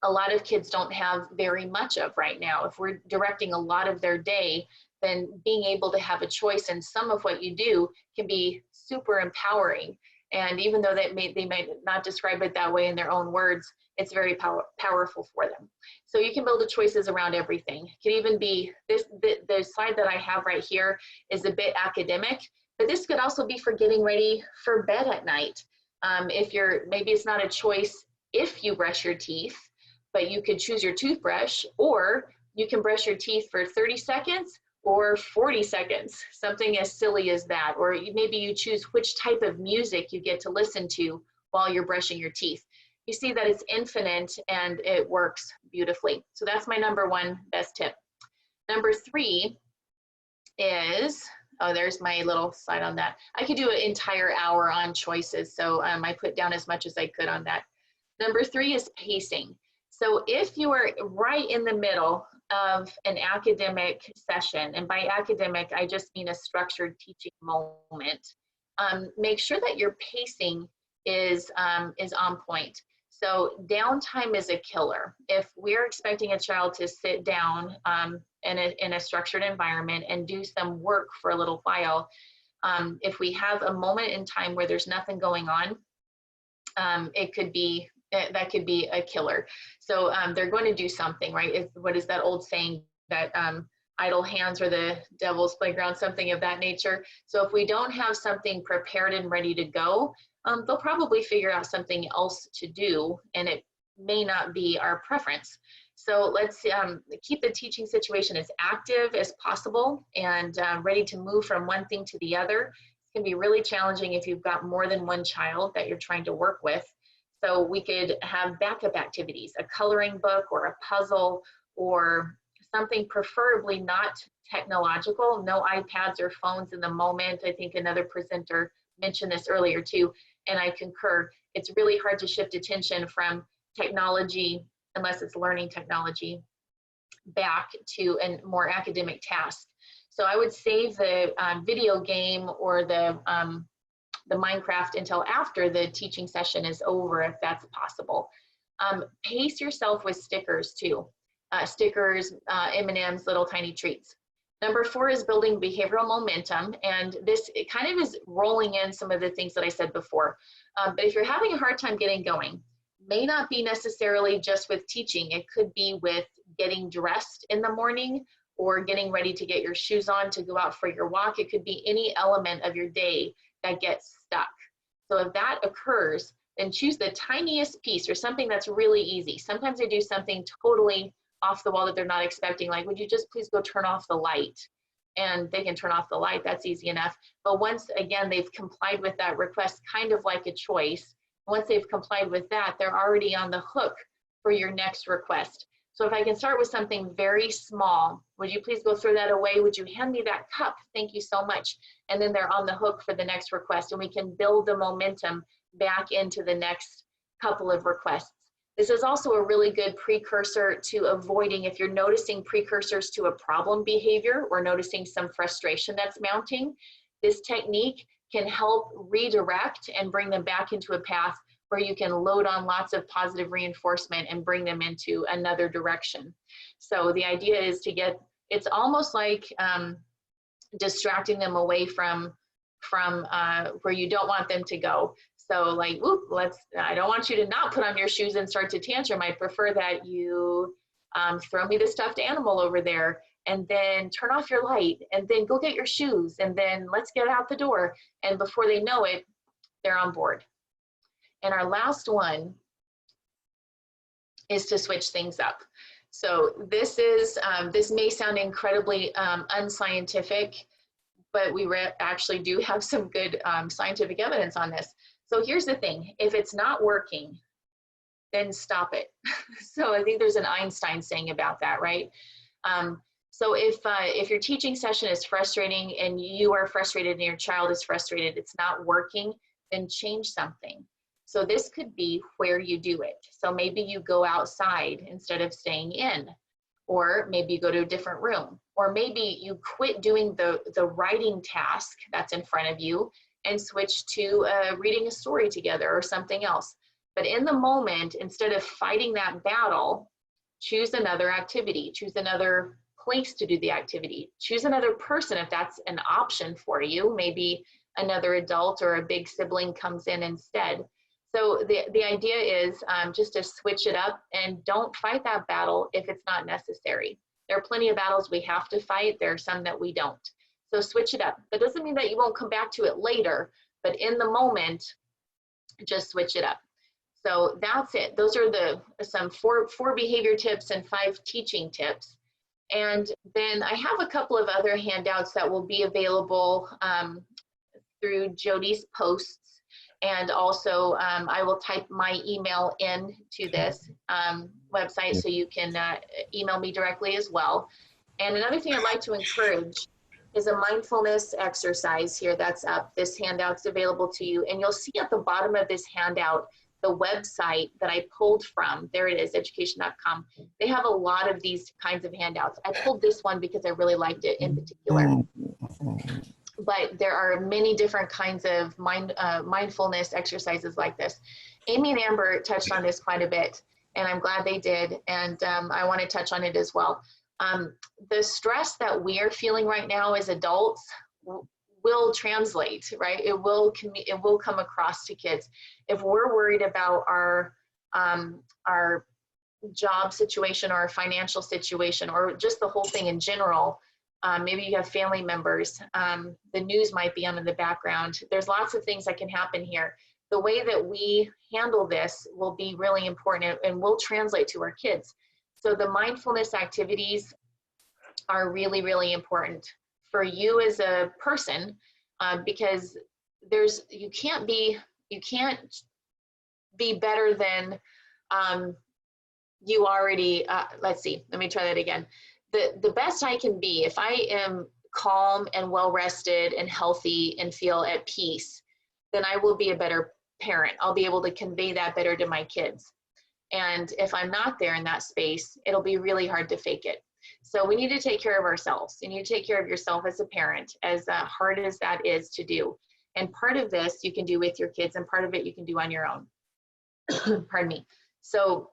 a lot of kids don't have very much of right now. If we're directing a lot of their day, then being able to have a choice in some of what you do can be super empowering. And even though they might not describe it that way in their own words, it's very powerful for them. So you can build the choices around everything. It can even be the slide that I have right here is a bit academic, but this could also be for getting ready for bed at night. Maybe it's not a choice if you brush your teeth, but you could choose your toothbrush, or you can brush your teeth for 30 seconds or 40 seconds, something as silly as that. Or maybe you choose which type of music you get to listen to while you're brushing your teeth. You see that it's infinite and it works beautifully. So that's my number one best tip. Number 3 is, there's my little slide on that. I could do an entire hour on choices, so I put down as much as I could on that. Number 3 is pacing. So if you are right in the middle of an academic session, and by academic, I just mean a structured teaching moment, make sure that your pacing is on point. So downtime is a killer. If we're expecting a child to sit down in a structured environment and do some work for a little while, if we have a moment in time where there's nothing going on, that could be a killer. So they're going to do something, right? What is that old saying that idle hands are the devil's playground, something of that nature. So if we don't have something prepared and ready to go, they'll probably figure out something else to do, and it may not be our preference. So let's keep the teaching situation as active as possible and ready to move from one thing to the other. It can be really challenging if you've got more than one child that you're trying to work with. So we could have backup activities, a coloring book or a puzzle or something preferably not technological, no iPads or phones in the moment. I think another presenter mentioned this earlier too, and I concur. It's really hard to shift attention from technology, unless it's learning technology, back to a more academic task. So I would save the video game or the Minecraft until after the teaching session is over, if that's possible. Pace yourself with stickers too. Stickers, M&Ms, little tiny treats. Number 4 is building behavioral momentum, and it kind of is rolling in some of the things that I said before. But if you're having a hard time getting going, may not be necessarily just with teaching. It could be with getting dressed in the morning or getting ready to get your shoes on to go out for your walk. It could be any element of your day that gets stuck. So if that occurs, then choose the tiniest piece or something that's really easy. Sometimes I do something totally off the wall that they're not expecting, like, would you just please go turn off the light? And they can turn off the light, that's easy enough. But once again, they've complied with that request, kind of like a choice. Once they've complied with that, they're already on the hook for your next request. So if I can start with something very small, would you please go throw that away? Would you hand me that cup? Thank you so much. And then they're on the hook for the next request, and we can build the momentum back into the next couple of requests. This is also a really good precursor to avoiding, if you're noticing precursors to a problem behavior or noticing some frustration that's mounting, this technique can help redirect and bring them back into a path where you can load on lots of positive reinforcement and bring them into another direction. So the idea is to get, it's almost like distracting them away from where you don't want them to go. So like, whoop, I don't want you to not put on your shoes and start to tantrum. I prefer that you throw me the stuffed animal over there, and then turn off your light, and then go get your shoes, and then let's get out the door. And before they know it, they're on board. And our last one is to switch things up. So this is, this may sound incredibly unscientific, but we actually do have some good scientific evidence on this. So here's the thing, if it's not working, then stop it. So I think there's an Einstein saying about that, right? So if your teaching session is frustrating and you are frustrated and your child is frustrated, it's not working, then change something. So this could be where you do it. So maybe you go outside instead of staying in, or maybe you go to a different room, or maybe you quit doing the writing task that's in front of you and switch to reading a story together or something else. But in the moment, instead of fighting that battle, choose another activity, choose another place to do the activity, choose another person if that's an option for you. Maybe another adult or a big sibling comes in instead. So the idea is just to switch it up and don't fight that battle if it's not necessary. There are plenty of battles we have to fight. There are some that we don't. So switch it up. That doesn't mean that you won't come back to it later, but in the moment, just switch it up. So that's it. Those are some four behavior tips and 5 teaching tips. And then I have a couple of other handouts that will be available through Jody's posts. And also I will type my email into this website so you can email me directly as well. And another thing I'd like to encourage is a mindfulness exercise here that's up. This handout's available to you. And you'll see at the bottom of this handout the website that I pulled from. There it is, education.com. They have a lot of these kinds of handouts. I pulled this one because I really liked it in particular. But there are many different kinds of mindfulness exercises like this. Amy and Amber touched on this quite a bit, and I'm glad they did. And I want to touch on it as well. The stress that we are feeling right now as adults will translate, right? It will come across to kids. If we're worried about our job situation or our financial situation or just the whole thing in general, maybe you have family members, the news might be on in the background. There's lots of things that can happen here. The way that we handle this will be really important and will translate to our kids. So the mindfulness activities are really, really important for you as a person, because you can't be better than you already, let's see, let me try that again. The best I can be, if I am calm and well-rested and healthy and feel at peace, then I will be a better parent. I'll be able to convey that better to my kids. And if I'm not there in that space, it'll be really hard to fake it. So we need to take care of ourselves. You need to take care of yourself as a parent, as hard as that is to do. And part of this you can do with your kids, and part of it you can do on your own. Pardon me. So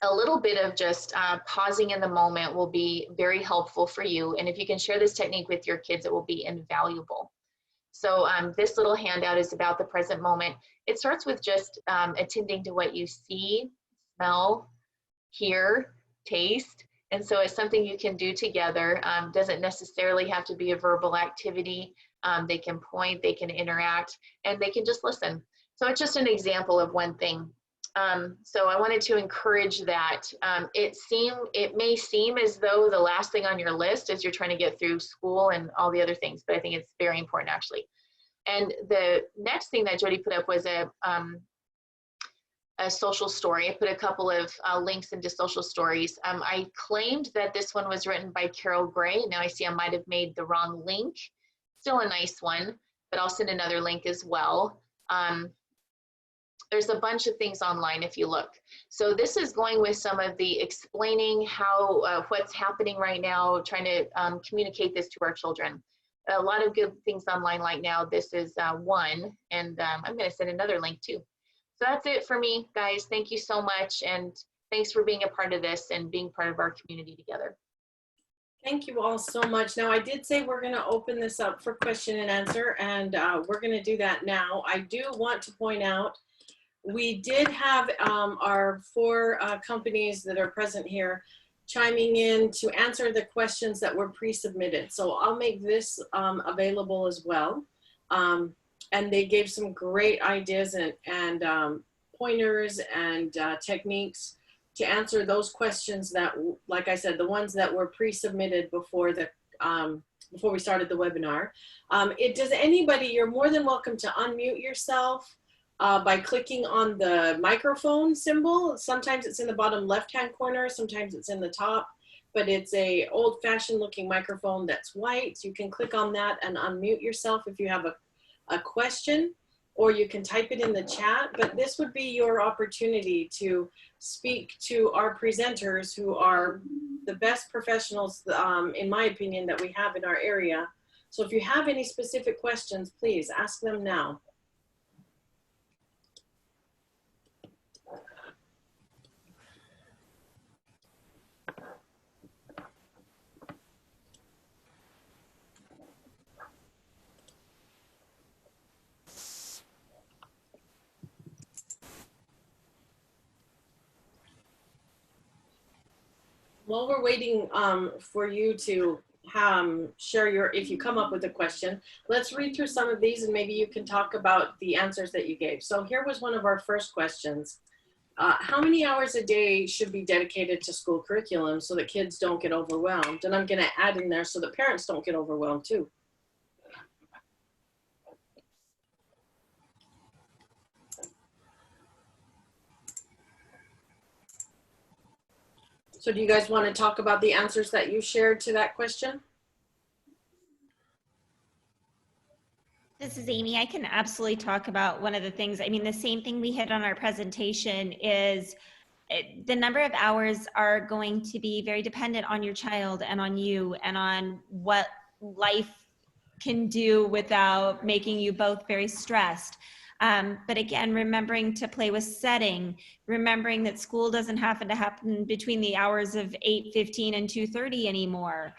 a little bit of just pausing in the moment will be very helpful for you. And if you can share this technique with your kids, it will be invaluable. So this little handout is about the present moment. It starts with just attending to what you see, smell, hear, taste. And so it's something you can do together. Doesn't necessarily have to be a verbal activity. They can point, they can interact, and they can just listen. So it's just an example of one thing. So I wanted to encourage that. It may seem as though the last thing on your list is you're trying to get through school and all the other things, but I think it's very important actually. And the next thing that Jody put up was a social story. I put a couple of links into social stories. I claimed that this one was written by Carol Gray. Now I see I might have made the wrong link. Still a nice one, but I'll send another link as well. There's a bunch of things online if you look. So this is going with some of the explaining how, what's happening right now, trying to communicate this to our children. A lot of good things online right now. This is one, and I'm gonna send another link too. So that's it for me, guys. Thank you so much, and thanks for being a part of this and being part of our community together. Thank you all so much. Now, I did say we're going to open this up for question and answer, and we're going to do that now. I do want to point out, we did have our 4 companies that are present here chiming in to answer the questions that were pre-submitted. So I'll make this available as well. And they gave some great ideas and pointers and techniques to answer those questions that, like I said, the ones that were pre-submitted before the before we started the webinar. Does anybody, you're more than welcome to unmute yourself by clicking on the microphone symbol. Sometimes it's in the bottom left-hand corner, sometimes it's in the top, but it's a old-fashioned looking microphone that's white. So you can click on that and unmute yourself if you have a question, or you can type it in the chat. But this would be your opportunity to speak to our presenters, who are the best professionals, in my opinion, that we have in our area. So if you have any specific questions, please ask them now. While we're waiting for you to share if you come up with a question, let's read through some of these and maybe you can talk about the answers that you gave. So here was one of our first questions. How many hours a day should be dedicated to school curriculum so that kids don't get overwhelmed? And I'm gonna add in there so that parents don't get overwhelmed too. So do you guys want to talk about the answers that you shared to that question? This is Amy. I can absolutely talk about one of the things. I mean, the same thing we hit on our presentation is the number of hours are going to be very dependent on your child and on you and on what life can do without making you both very stressed. But again, remembering to play with setting, remembering that school doesn't have to happen between the hours of 8:15 and 2:30 anymore.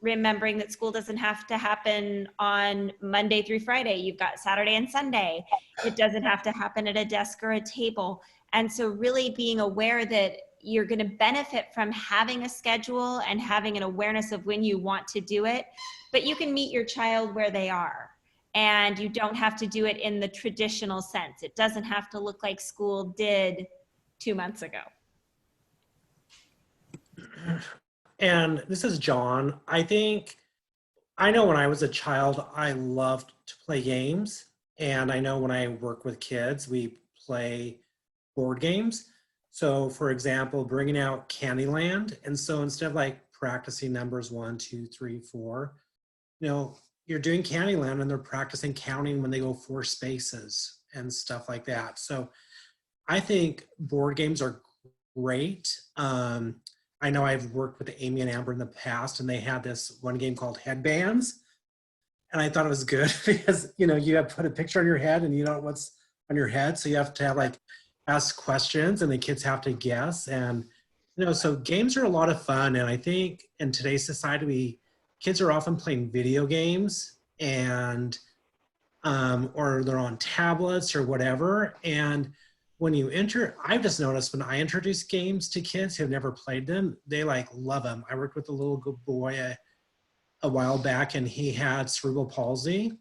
Remembering that school doesn't have to happen on Monday through Friday. You've got Saturday and Sunday. It doesn't have to happen at a desk or a table. And so really being aware that you're going to benefit from having a schedule and having an awareness of when you want to do it, but you can meet your child where they are. And you don't have to do it in the traditional sense. It doesn't have to look like school did 2 months ago. And this is John. I know when I was a child, I loved to play games. And I know when I work with kids, we play board games. So for example, bringing out Candyland. And so instead of like practicing numbers 1, 2, 3, 4, you're doing Candyland and they're practicing counting when they go 4 spaces and stuff like that. So I think board games are great. I know I've worked with Amy and Amber in the past, and they had this one game called Headbands. And I thought it was good because, you have to put a picture on your head and you know what's on your head. So you have to have ask questions and the kids have to guess. And, so games are a lot of fun. And I think in today's society, kids are often playing video games and, or they're on tablets or whatever. And when I've just noticed when I introduce games to kids who have never played them, they love them. I worked with a little good boy a while back and he had cerebral palsy.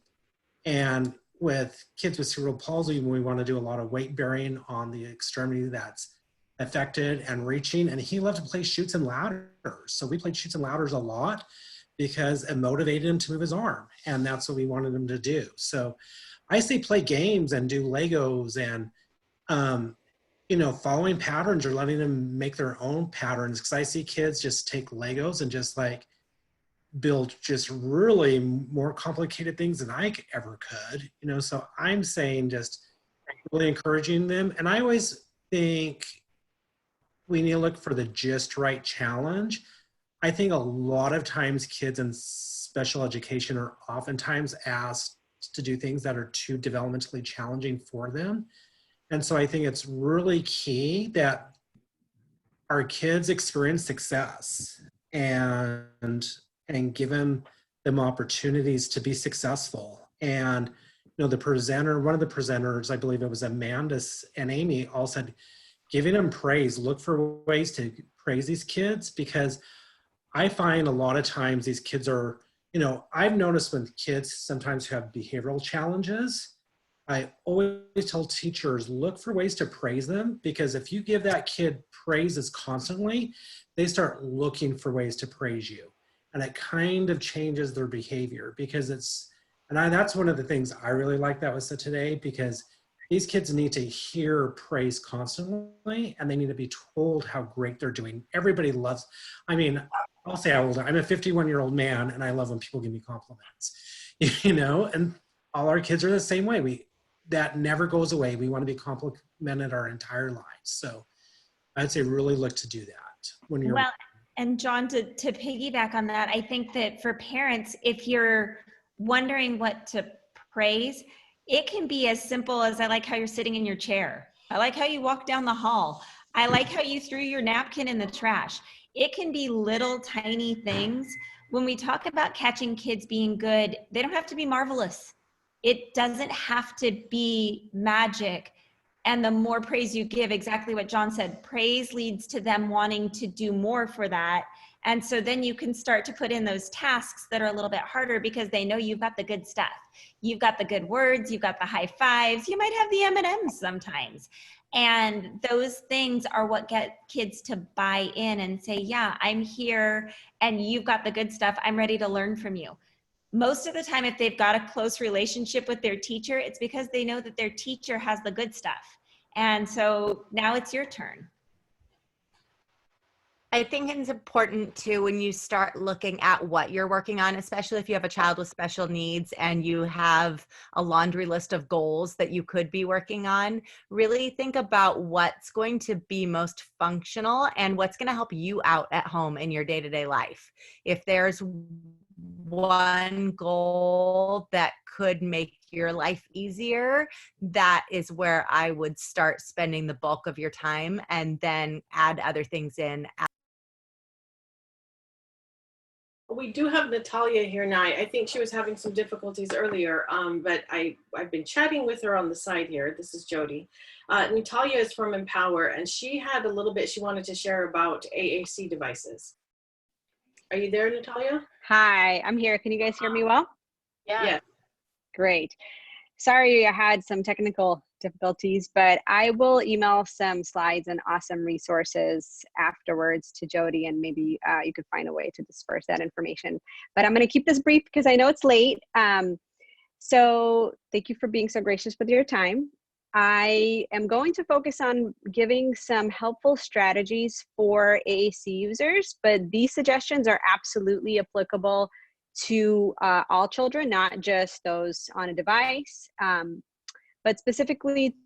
And with kids with cerebral palsy, when we want to do a lot of weight bearing on the extremity that's affected and reaching, and he loved to play chutes and ladders. So we played chutes and ladders a lot because it motivated him to move his arm, and that's what we wanted him to do. So I say play games and do Legos and, you know, following patterns or letting them make their own patterns. Because I see kids just take Legos and just like build just really more complicated things than I ever could, you know. So I'm saying just really encouraging them. And I always think we need to look for the just right challenge. I think a lot of times kids in special education are oftentimes asked to do things that are too developmentally challenging for them. And so I think it's really key that our kids experience success and given them opportunities to be successful. And, you know, the presenter, one of the presenters, I believe it was Amanda and Amy, all said, giving them praise, look for ways to praise these kids, because I find a lot of times these kids are, you know, I've noticed when kids sometimes who have behavioral challenges, I always tell teachers, look for ways to praise them, because if you give that kid praises constantly, they start looking for ways to praise you. And it kind of changes their behavior, because it's, and that's one of the things I really like that was said today, because these kids need to hear praise constantly, and they need to be told how great they're doing. Everybody loves, I mean, I'll say how old I'm a 51-year-old man, and I love when people give me compliments, you know, and all our kids are the same way. That never goes away. We want to be complimented our entire lives. So I'd say really look to do that when you're. Well, and John, to piggyback on that, I think that for parents, if you're wondering what to praise, it can be as simple as, I like how you're sitting in your chair. I like how you walk down the hall. I like how you threw your napkin in the trash. It can be little tiny things. When we talk about catching kids being good, they don't have to be marvelous. It doesn't have to be magic. And the more praise you give, exactly what John said, praise leads to them wanting to do more for that. And so then you can start to put in those tasks that are a little bit harder, because they know you've got the good stuff. You've got the good words, you've got the high fives, you might have the M&Ms sometimes. And those things are what get kids to buy in and say, yeah, I'm here and you've got the good stuff. I'm ready to learn from you. Most of the time, if they've got a close relationship with their teacher, it's because they know that their teacher has the good stuff. And so now it's your turn. I think it's important too, when you start looking at what you're working on, especially if you have a child with special needs and you have a laundry list of goals that you could be working on, really think about what's going to be most functional and what's going to help you out at home in your day-to-day life. If there's one goal that could make your life easier, that is where I would start spending the bulk of your time, and then add other things in. We do have Natalia here now. I think she was having some difficulties earlier, but I've been chatting with her on the side here. This is Jody. Natalia is from Empower, and she had a little bit she wanted to share about AAC devices. Are you there, Natalia? Hi, I'm here. Can you guys hear me well? Yeah. Yeah. Great. Sorry, I had some technical difficulties, but I will email some slides and awesome resources afterwards to Jody, and maybe you could find a way to disperse that information. But I'm going to keep this brief because I know it's late. So thank you for being so gracious with your time. I am going to focus on giving some helpful strategies for AAC users, but these suggestions are absolutely applicable to all children, not just those on a device, but specifically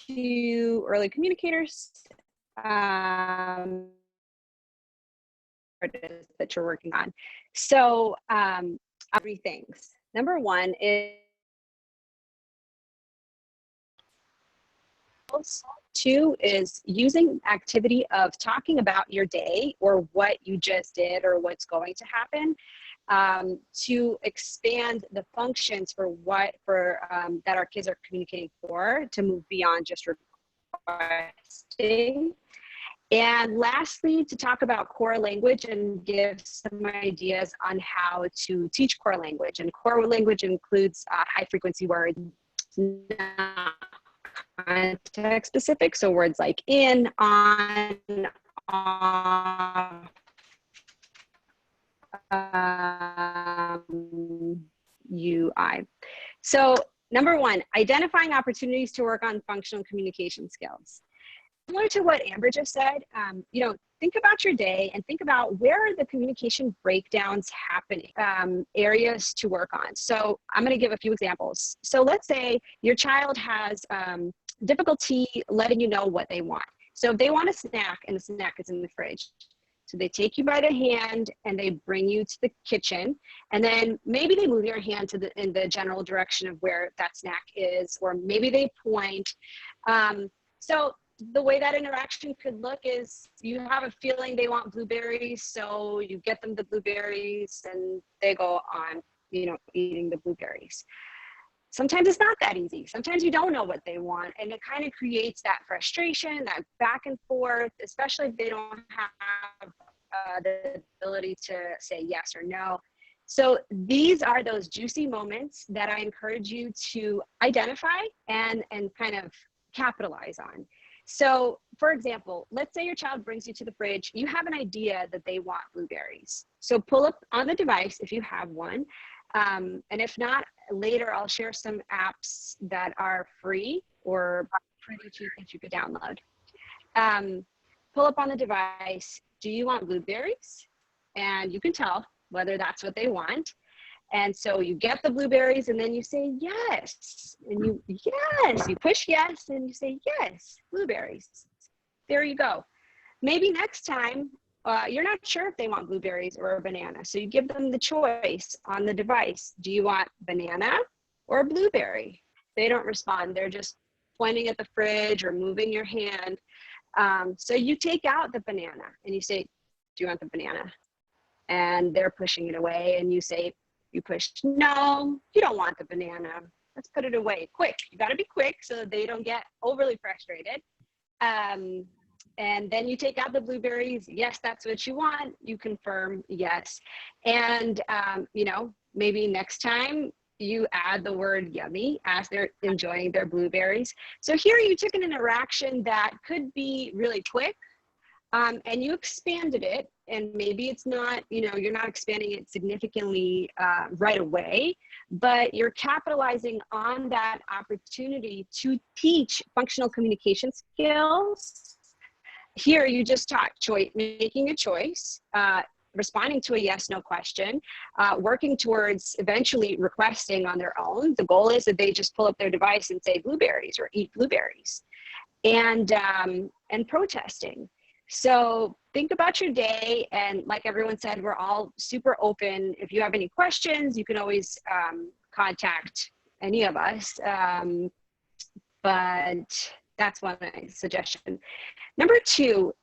to early communicators that you're working on. So 3 things. Number 1 is 2 is using activity of talking about your day or what you just did or what's going to happen to expand the functions for that our kids are communicating for, to move beyond just requesting. And lastly, to talk about core language and give some ideas on how to teach core language. And core language includes high frequency words, not context specific. So words like in, on, off, UI. So number one, identifying opportunities to work on functional communication skills. Similar to what Amber just said, you know, think about your day and think about where are the communication breakdowns happening, areas to work on. So I'm going to give a few examples. So let's say your child has difficulty letting you know what they want. So if they want a snack and the snack is in the fridge, so they take you by the hand and they bring you to the kitchen, and then maybe they move your hand to in the general direction of where that snack is, or maybe they point. So the way that interaction could look is you have a feeling they want blueberries, so you get them the blueberries and they go on, you know, eating the blueberries. Sometimes it's not that easy. Sometimes you don't know what they want, and it kind of creates that frustration, that back and forth, especially if they don't have the ability to say yes or no. So these are those juicy moments that I encourage you to identify and kind of capitalize on. So for example, let's say your child brings you to the fridge, you have an idea that they want blueberries. So pull up on the device if you have one. And if not, later I'll share some apps that are free or pretty cheap that you could download. Pull up on the device, do you want blueberries? And you can tell whether that's what they want. And so you get the blueberries and then you say yes. And you push yes and you say yes, blueberries. There you go. Maybe next time, you're not sure if they want blueberries or a banana. So you give them the choice on the device. Do you want banana or blueberry? They don't respond. They're just pointing at the fridge or moving your hand. So you take out the banana and you say, do you want the banana? And they're pushing it away and you say, you push, no, you don't want the banana. Let's put it away quick. You got to be quick so they don't get overly frustrated. And then you take out the blueberries. Yes, that's what you want. You confirm yes. And, you know, maybe next time you add the word yummy as they're enjoying their blueberries. So here you took an interaction that could be really quick, and you expanded it, and maybe it's not, you know, you're not expanding it significantly right away, but you're capitalizing on that opportunity to teach functional communication skills. Here you just taught making a choice, responding to a yes/no question, working towards eventually requesting on their own. The goal is that they just pull up their device and say blueberries or eat blueberries, and protesting. So think about your day, and like everyone said, we're all super open. If you have any questions, you can always contact any of us, but that's one suggestion. Number two,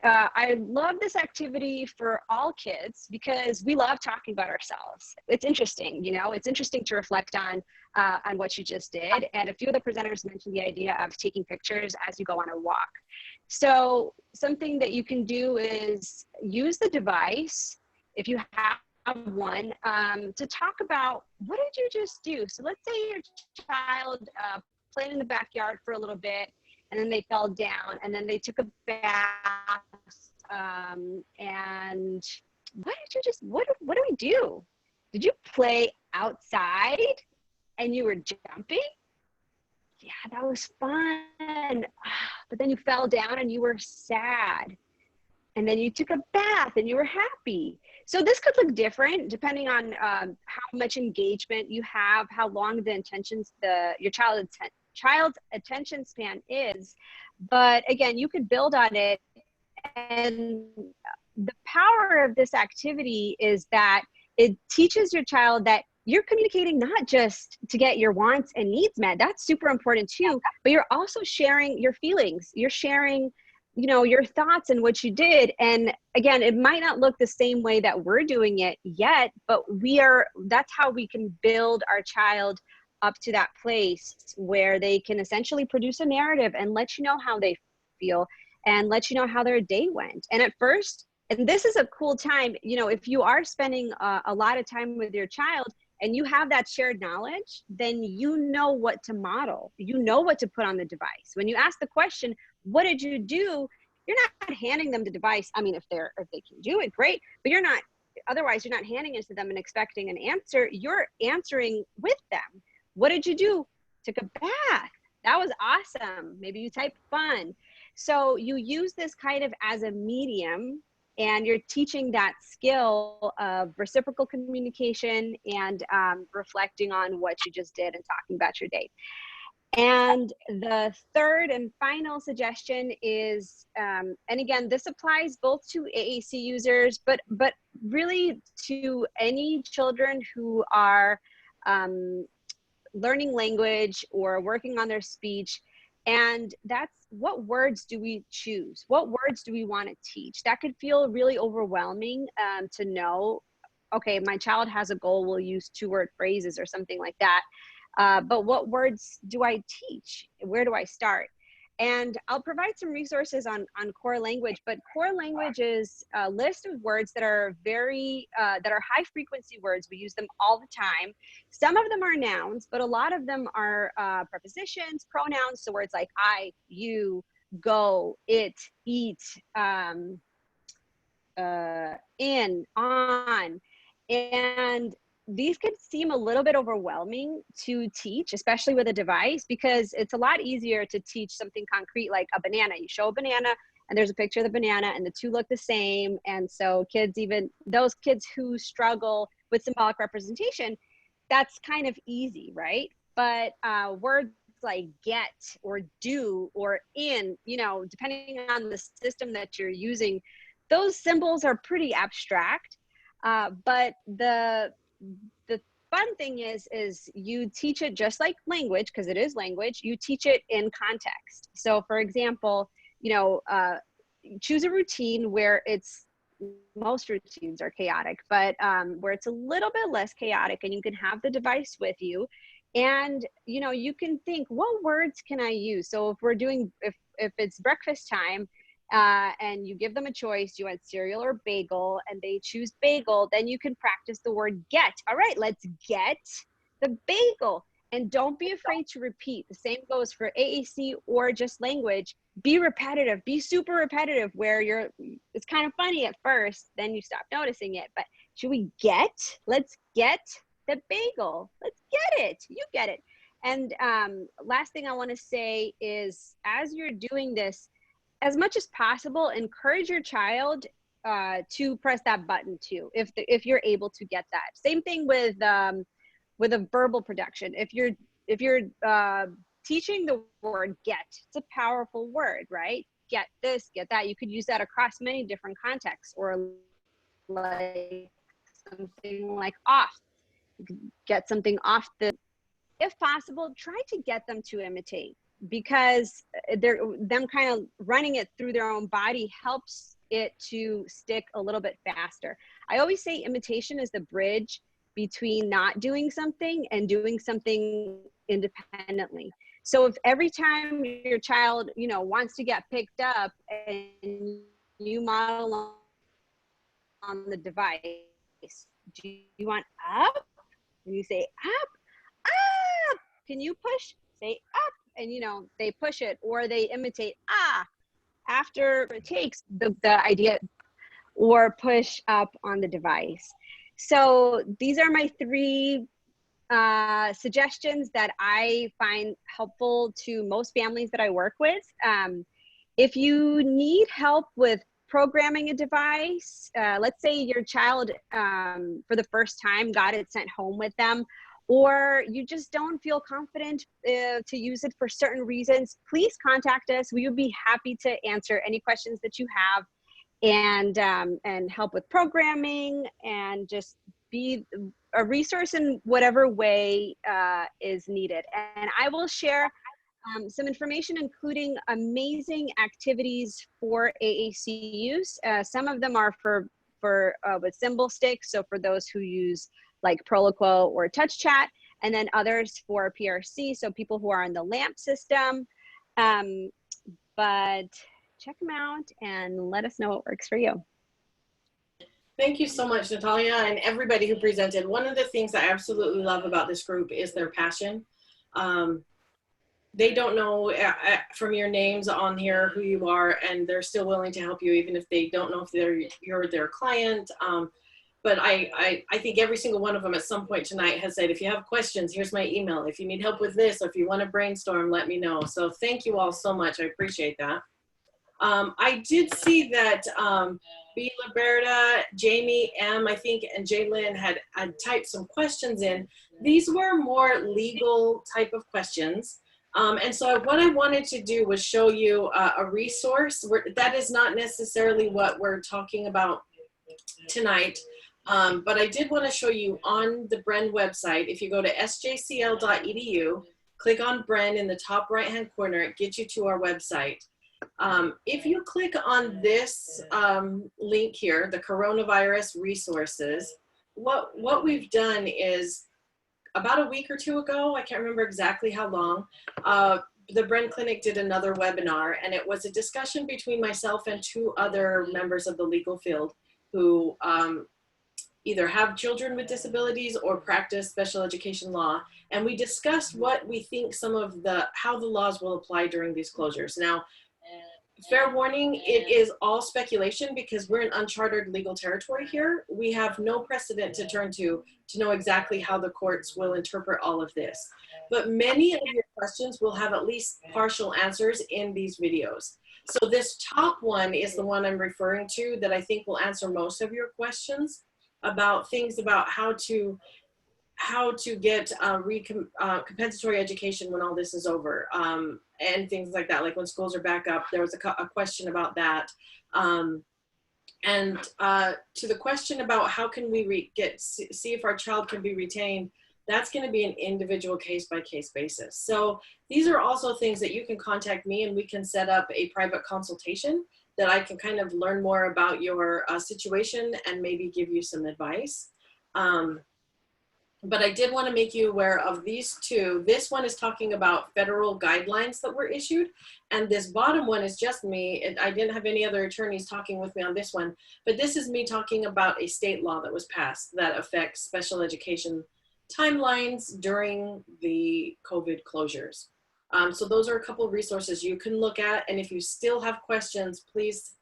I love this activity for all kids because we love talking about ourselves. It's interesting, you know, it's interesting to reflect on what you just did. And a few of the presenters mentioned the idea of taking pictures as you go on a walk. So something that you can do is use the device, if you have one, to talk about what did you just do? So let's say your child played in the backyard for a little bit, and then they fell down, and then they took a bath, and what do we do? Did you play outside and you were jumping? Yeah, that was fun. But then you fell down and you were sad. And then you took a bath and you were happy. So this could look different depending on how much engagement you have, how long your child's attention span is. But again, you could build on it. And the power of this activity is that it teaches your child that you're communicating not just to get your wants and needs met. That's super important too, but you're also sharing your feelings. You're sharing, you know, your thoughts and what you did. And again, it might not look the same way that we're doing it yet, but that's how we can build our child up to that place where they can essentially produce a narrative and let you know how they feel. and let you know how their day went. And at first, and this is a cool time, you know, if you are spending a lot of time with your child and you have that shared knowledge, then you know what to model. You know what to put on the device. When you ask the question, what did you do? You're not handing them the device. I mean, if they can do it, great, but you're not, otherwise you're not handing it to them and expecting an answer. You're answering with them. What did you do? Took a bath. That was awesome. Maybe you typed fun. So you use this kind of as a medium, and you're teaching that skill of reciprocal communication and reflecting on what you just did and talking about your day. And the third and final suggestion is, and again, this applies both to AAC users, but really to any children who are learning language or working on their speech. And that's, what words do we choose? What words do we want to teach? That could feel really overwhelming to know, okay, my child has a goal, we'll use 2-word phrases or something like that. But what words do I teach? Where do I start? And I'll provide some resources on core language, but core language is a list of words that are very, that are high frequency words. We use them all the time. Some of them are nouns, but a lot of them are prepositions, pronouns. So words like I, you, go, it, eat, in, on, and these could seem a little bit overwhelming to teach, especially with a device, because it's a lot easier to teach something concrete like a banana. You show a banana and there's a picture of the banana and the two look the same. And so kids, even those kids who struggle with symbolic representation, that's kind of easy, right? But words like get or do or in, you know, depending on the system that you're using, those symbols are pretty abstract. But the fun thing is you teach it just like language, because it is language. You teach it in context. So for example, you know, choose a routine where it's, most routines are chaotic, but where it's a little bit less chaotic, and you can have the device with you, and you know, you can think, what words can I use? So if we're doing, if it's breakfast time, and you give them a choice, do you want cereal or bagel, and they choose bagel, then you can practice the word get. All right, let's get the bagel. And don't be afraid to repeat. The same goes for AAC or just language. Be repetitive, be super repetitive, where it's kind of funny at first, then you stop noticing it. But should we get? Let's get the bagel. Let's get it. You get it. And last thing I want to say is, as you're doing this, as much as possible, encourage your child to press that button too, if you're able to get that. Same thing with a verbal production. If you're teaching the word get, it's a powerful word, right? Get this, get that. You could use that across many different contexts, or like something like off. You could get something off the. If possible, try to get them to imitate, because them kind of running it through their own body helps it to stick a little bit faster. I always say imitation is the bridge between not doing something and doing something independently. So if every time your child, you know, wants to get picked up and you model on the device, do you want up? And you say up, up. Can you push? Say up. And you know, they push it, or they imitate after it takes the idea, or push up on the device. So these are my 3 suggestions that I find helpful to most families that I work with. If you need help with programming a device, let's say your child for the first time got it sent home with them, or you just don't feel confident to use it for certain reasons, please contact us. We would be happy to answer any questions that you have, and help with programming, and just be a resource in whatever way is needed. And I will share some information, including amazing activities for AAC use. Some of them are for with symbol sticks, so for those who use like Proloquo or Touch Chat, and then others for PRC, so people who are in the LAMP system. But check them out and let us know what works for you. Thank you so much, Natalia, and everybody who presented. One of the things I absolutely love about this group is their passion. They don't know from your names on here who you are, and they're still willing to help you even if they don't know if you're their client. But I think every single one of them at some point tonight has said, if you have questions, here's my email. If you need help with this, or if you want to brainstorm, let me know. So thank you all so much. I appreciate that. I did see that B. Liberta, Jamie M., I think, and Jaylyn had typed some questions in. These were more legal type of questions. And so what I wanted to do was show you a resource. That is not necessarily what we're talking about tonight. But I did want to show you on the Bren website. If you go to sjcl.edu, click on Bren in the top right-hand corner, it gets you to our website. If you click on this link here, the coronavirus resources, what we've done is about a week or two ago, I can't remember exactly how long, the Bren Clinic did another webinar, and it was a discussion between myself and 2 other members of the legal field who either have children with disabilities or practice special education law. And we discussed what we think how the laws will apply during these closures. Now, fair warning, it is all speculation because we're in uncharted legal territory here. We have no precedent to turn to know exactly how the courts will interpret all of this. But many of your questions will have at least partial answers in these videos. So this top one is the one I'm referring to that I think will answer most of your questions about things about how to get compensatory education when all this is over, and things like that, like when schools are back up. There was a question about that. And to the question about how can we see if our child can be retained, that's going to be an individual case-by-case basis. So these are also things that you can contact me and we can set up a private consultation that I can kind of learn more about your situation and maybe give you some advice. But I did want to make you aware of these 2. This one is talking about federal guidelines that were issued, and this bottom one is just me. I didn't have any other attorneys talking with me on this one, but this is me talking about a state law that was passed that affects special education timelines during the COVID closures. So those are a couple of resources you can look at, and if you still have questions, please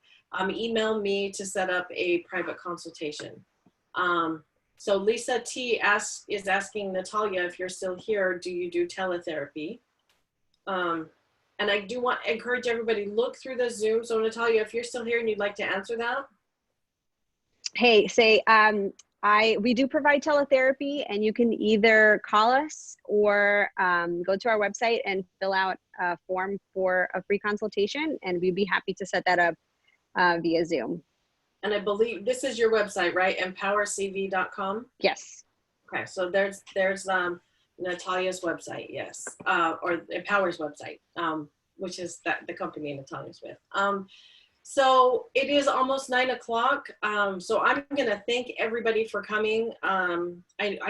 email me to set up a private consultation. So Lisa T is asking Natalia, if you're still here, do you do teletherapy? And I do want to encourage everybody, look through the Zoom. So Natalia, if you're still here and you'd like to answer that. Hey, we do provide teletherapy, and you can either call us or go to our website and fill out a form for a free consultation, and we'd be happy to set that up via Zoom. And I believe this is your website, right? empowercv.com? Yes. Okay, so there's Natalia's website, yes, or Empower's website, which is the company Natalia's with. So it is almost 9 o'clock. So I'm gonna thank everybody for coming. I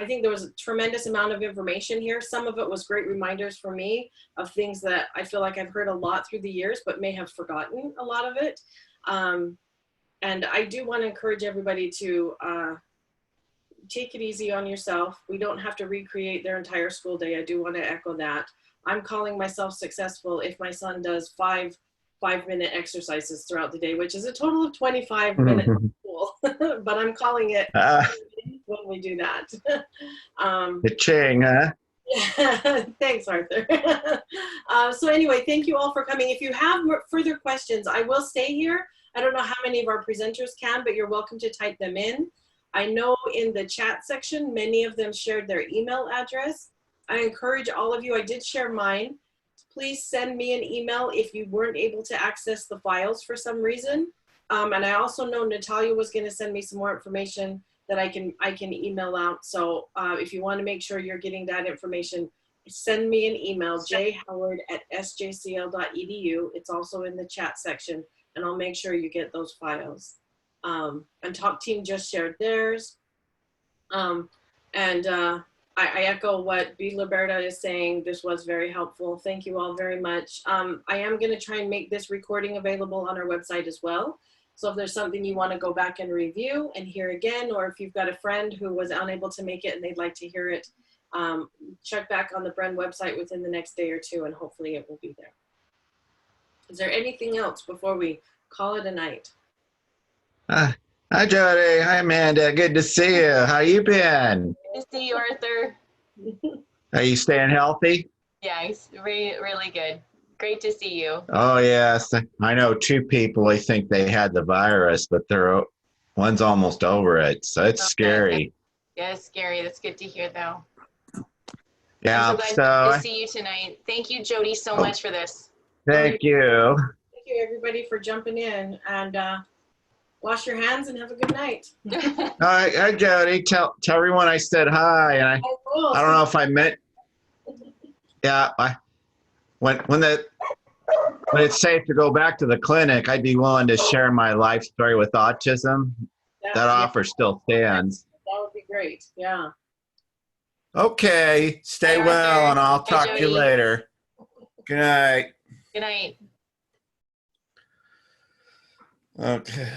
think there was a tremendous amount of information here. Some of it was great reminders for me of things that I feel like I've heard a lot through the years, but may have forgotten a lot of it. And I do want to encourage everybody to take it easy on yourself. We don't have to recreate their entire school day. I do want to echo that. I'm calling myself successful if my son does 5-minute exercises throughout the day, which is a total of 25 minutes of school. But I'm calling it when we do that. Cha-ching, huh? Thanks, Arthur. So anyway, thank you all for coming. If you have further questions, I will stay here. I don't know how many of our presenters can, but you're welcome to type them in. I know in the chat section, many of them shared their email address. I encourage all of you, I did share mine. Please send me an email if you weren't able to access the files for some reason. And I also know Natalia was going to send me some more information that I can email out. So if you want to make sure you're getting that information, send me an email, jhoward@sjcl.edu. It's also in the chat section, and I'll make sure you get those files. And Talk Team just shared theirs. I echo what B. Liberta is saying. This was very helpful. Thank you all very much. I am going to try and make this recording available on our website as well. So if there's something you want to go back and review and hear again, or if you've got a friend who was unable to make it and they'd like to hear it, check back on the Bren website within the next day or two, and hopefully it will be there. Is there anything else before we call it a night? Hi, Jody. Hi, Amanda. Good to see you. How you been? Good to see you, Arthur. Are you staying healthy? Yeah, it's really good. Great to see you. Oh, yes. I know 2 people who think they had the virus, but one's almost over it. So it's Okay. scary. Yeah, it's scary. That's good to hear, though. Yeah. I'm so glad to see you tonight. Thank you, Jody, so much for this. Thank you. Thank you, everybody, for jumping in, and wash your hands and have a good night. Hi, Jody. Tell everyone I said hi. And I don't know if I meant. Yeah. When it's safe to go back to the clinic, I'd be willing to share my life story with autism. That offer still stands. That would be great. Yeah. Okay. Stay Bye, well, Arthur. and I'll Bye, talk to you Jody. later. Good night. Good night. Okay.